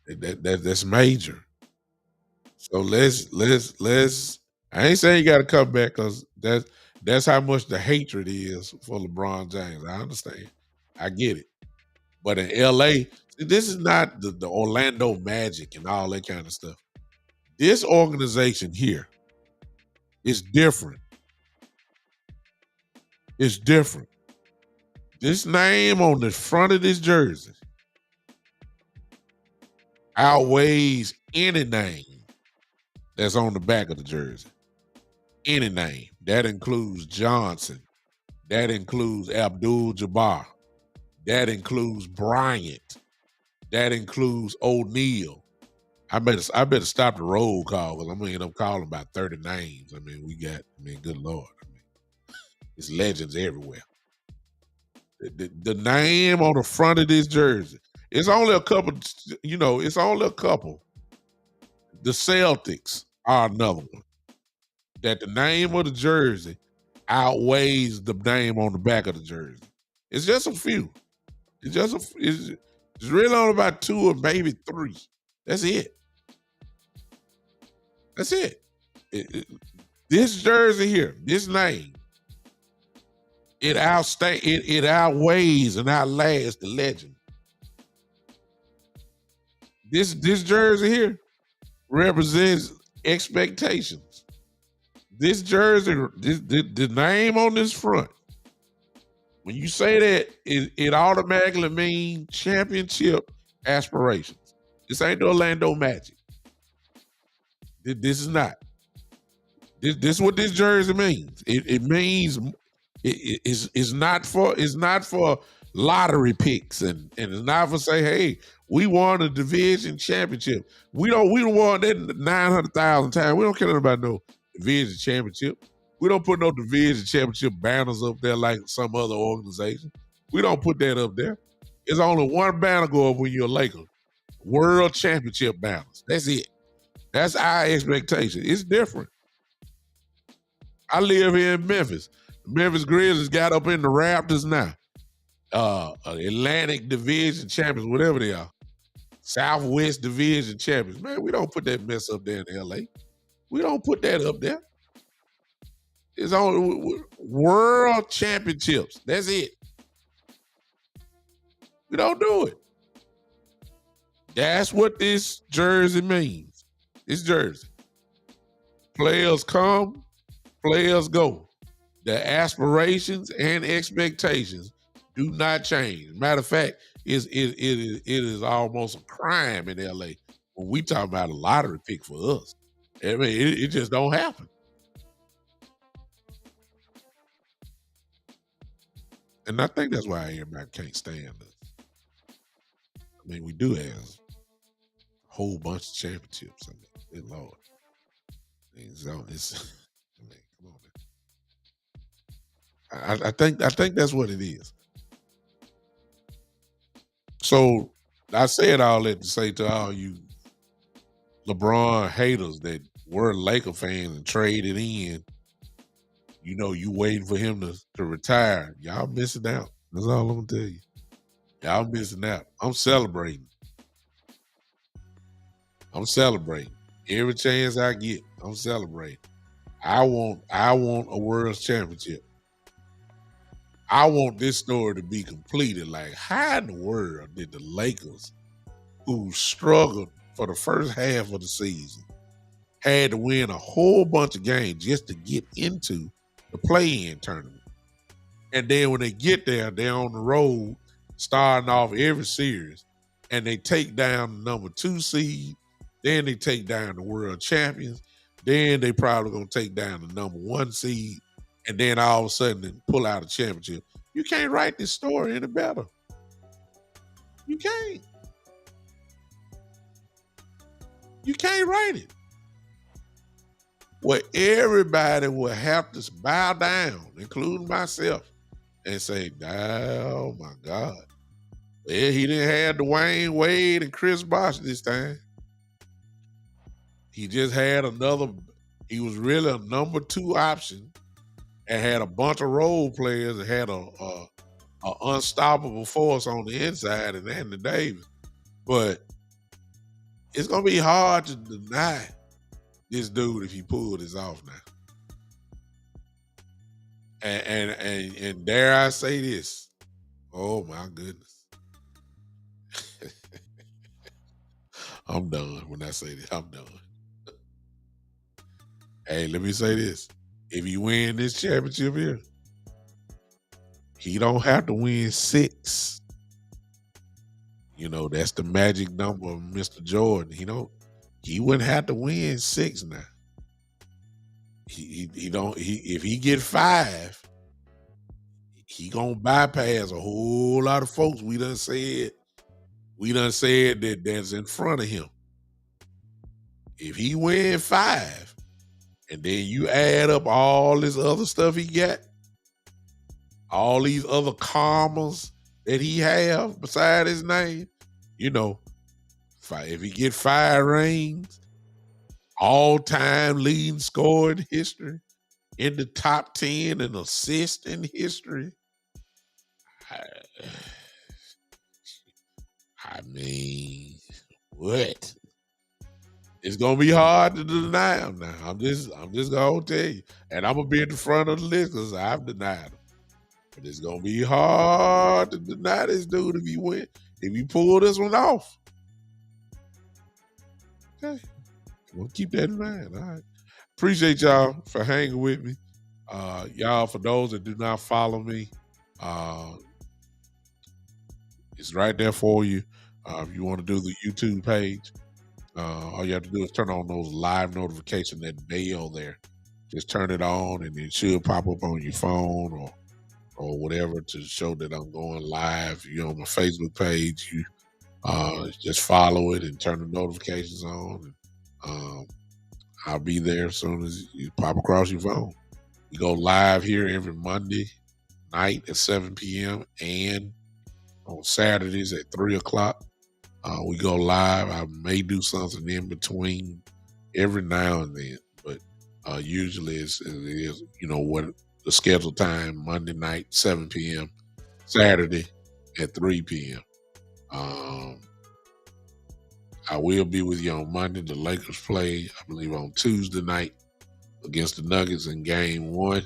That's major. So let's. I ain't saying you got to come back because that's how much the hatred is for LeBron James. I understand. I get it. But in LA, this is not the Orlando Magic and all that kind of stuff. This organization here is different. It's different. This name on the front of this jersey outweighs any name that's on the back of the jersey. Any name. That includes Johnson. That includes Abdul Jabbar. That includes Bryant. That includes O'Neal. I better stop the roll call because I'm gonna end up calling about 30 names. I mean, good Lord. I mean, it's legends everywhere. The name on the front of this jersey. It's only a couple, it's only a couple. The Celtics are another one. That the name of the jersey outweighs the name on the back of the jersey. It's just a few. It's really only about 2 or maybe 3. That's it. That's it. This jersey here, this name, it outweighs and outlasts the legend. This jersey here represents expectations. This jersey, the name on this front, when you say that, it automatically means championship aspirations. This ain't the Orlando Magic. This is not. This is what this jersey means. It means It's not for lottery picks and it's not for say, hey, we won a division championship. We don't won that 900,000 times. We don't care about no division championship. We don't put no division championship banners up there like some other organization. We don't put that up there. It's only one banner go up when you're a Laker. World championship banners. That's it. That's our expectation. It's different. I live here in Memphis. Memphis Grizzlies got up in the Raptors now. Atlantic Division champions, whatever they are. Southwest Division champions. Man, we don't put that mess up there in LA. We don't put that up there. It's on world championships. That's it. We don't do it. That's what this jersey means. It's jersey. Players come, players go. The aspirations and expectations do not change. Matter of fact, it is almost a crime in LA when we talk about a lottery pick for us. I mean, it just don't happen. And I think that's why everybody can't stand us. I mean, we do have a whole bunch of championships. I mean, good Lord. It's, I mean, come on, man. I think that's what it is. So I said all that to say to all you LeBron haters that were Laker fans and traded in, you know, you waiting for him to retire. Y'all missing out. That's all I'm gonna tell you. Y'all missing out. I'm celebrating. I'm celebrating. Every chance I get, I'm celebrating. I want a world championship. I want this story to be completed. Like, how in the world did the Lakers, who struggled for the first half of the season, had to win a whole bunch of games just to get into the play-in tournament? And then when they get there, they're on the road, starting off every series, and they take down the number 2 seed, then they take down the world champions, then they probably going to take down the number 1 seed, and then all of a sudden they pull out a championship. You can't write this story any better. You can't. You can't write it. Where everybody will have to bow down, including myself, and say, oh my God. Well, he didn't have Dwayne Wade and Chris Bosh this time. He just had he was really a number 2 option and had a bunch of role players and had a unstoppable force on the inside in Anthony Davis. But it's going to be hard to deny this dude if he pulled this off now. And dare I say this? Oh my goodness. I'm done when I say this. I'm done. Hey, let me say this. If you win this championship here, he don't have to win 6. You know, that's the magic number of Mr. Jordan. He wouldn't have to win 6 now. If he get 5, he gonna bypass a whole lot of folks we done said that that's in front of him. If he win 5, and then you add up all this other stuff he got, all these other commas that he have beside his name, you know, if he get 5 rings, all-time leading scorer in history, in the top 10 in assists in history, I mean, what? It's gonna be hard to deny him now. I'm just gonna tell you, and I'm gonna be at the front of the list because I've denied him. But it's gonna be hard to deny this dude if he pull this one off. Okay, we'll keep that in mind. All right, appreciate y'all for hanging with me. Y'all, for those that do not follow me, it's right there for you. If you want to do the YouTube page, all you have to do is turn on those live notifications, that bell there. Just turn it on and it should pop up on your phone or or whatever to show that I'm going live. You on my Facebook page, you just follow it and turn the notifications on. And, I'll be there as soon as you pop across your phone. We go live here every Monday night at 7 p.m. and on Saturdays at 3 o'clock. We go live. I may do something in between every now and then, but usually it is, what the scheduled time, Monday night, 7 p.m., Saturday at 3 p.m. I will be with you on Monday. The Lakers play, I believe, on Tuesday night against the Nuggets in game 1.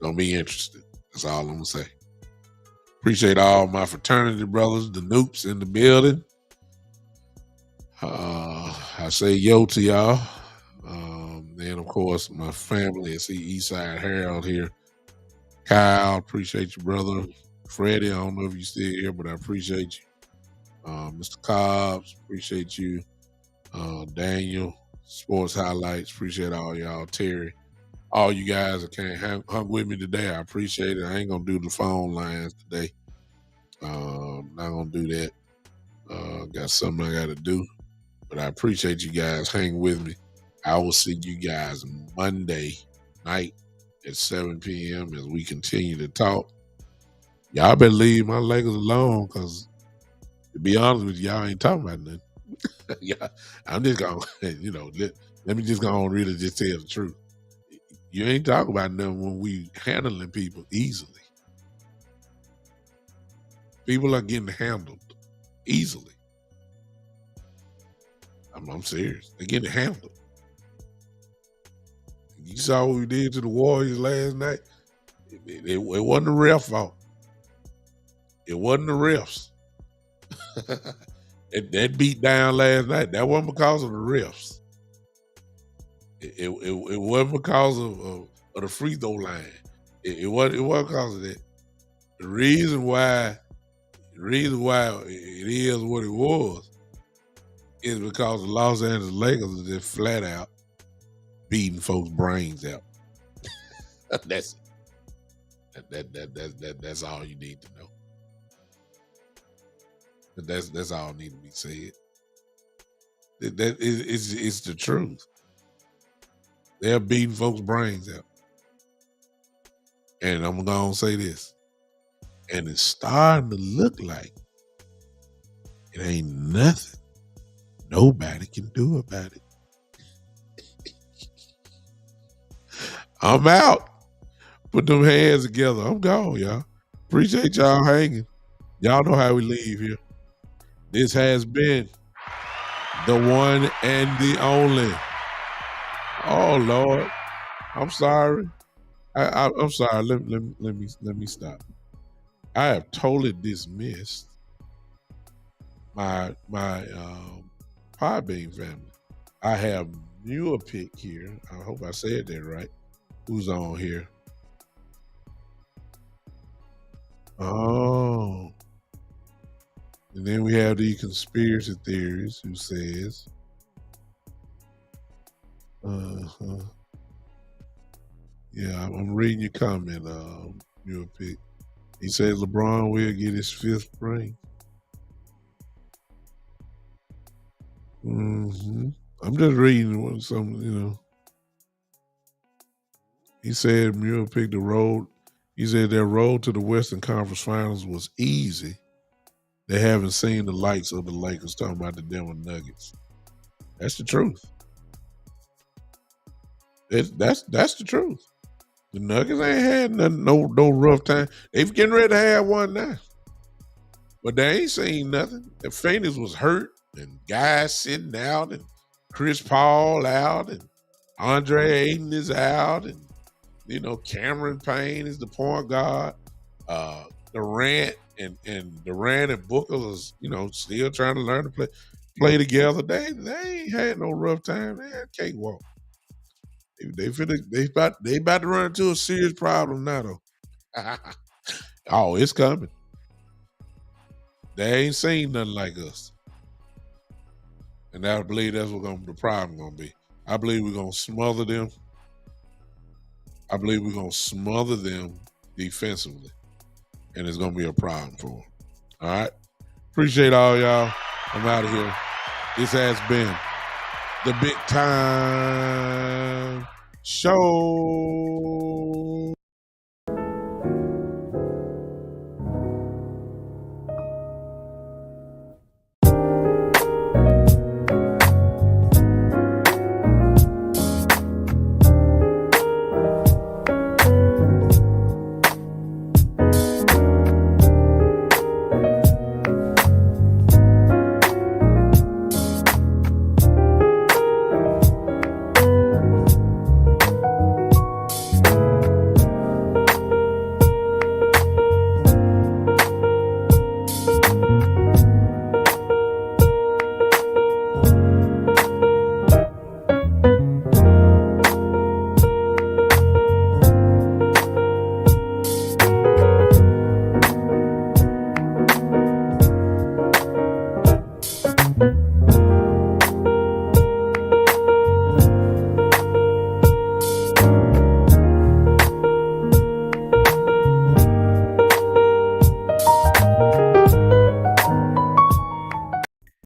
Gonna be interesting. That's all I'm gonna say. Appreciate all my fraternity brothers, the Noops in the building. I say yo to y'all. Then of course my family. I see Eastside Harold here. Kyle, appreciate you, brother. Freddie, I don't know if you're still here, but I appreciate you. Mr. Cobbs, appreciate you. Daniel, Sports Highlights, appreciate all y'all. Terry, all you guys that came hung with me today, I appreciate it. I ain't gonna do the phone lines today. Not gonna do that. Got something I gotta do, but I appreciate you guys hanging with me. I will see you guys Monday night at 7 p.m. as we continue to talk. Y'all better leave my Lakers alone, because to be honest with you, y'all ain't talking about nothing. Yeah, I'm just gonna, let me just go on really just tell the truth. You ain't talking about nothing when we handling people easily. People are getting handled easily. I'm serious. They're getting handled. You saw what we did to the Warriors last night. It wasn't the ref fault. It wasn't the refs. That beat down last night, that wasn't because of the refs. It wasn't because of the free throw line. It wasn't because of that. The reason why it is what it was is because the Los Angeles Lakers are just flat out beating folks' brains out. That's all you need to know. That's all need to be said. It's the truth. They're beating folks' brains out. And I'm gonna say this. And it's starting to look like it ain't nothing nobody can do about it. I'm out. Put them hands together. I'm gone, y'all. Appreciate y'all hanging. Y'all know how we leave here. This has been the one and the only. Oh Lord, I'm sorry. I'm sorry. Let me stop. I have totally dismissed my Podbean family. I have Muir-Pick here. I hope I said that right. Who's on here? Oh. And then we have the conspiracy theories who says, yeah, I'm reading your comment, Muir-Pick. He says LeBron will get his 5th ring. I'm just reading some. He said Muir-Pick the road. He said their road to the Western Conference Finals was easy. They haven't seen the likes of the Lakers, talking about the Denver Nuggets. That's the truth. That's the truth. The Nuggets ain't had no rough time. They're getting ready to have one now. But they ain't seen nothing. The Phoenix was hurt, and guys sitting out, and Chris Paul out, and Andre Ayton is out, and Cameron Payne is the point guard. Durant and Booker is still trying to learn to play together. They ain't had no rough time. They had cakewalk. They about to run into a serious problem now though. Oh, it's coming. They ain't seen nothing like us. And I believe that's what the problem gonna be. I believe we're gonna smother them. I believe we're going to smother them defensively, and it's going to be a problem for them. All right? Appreciate all y'all. I'm out of here. This has been the Big Time Show.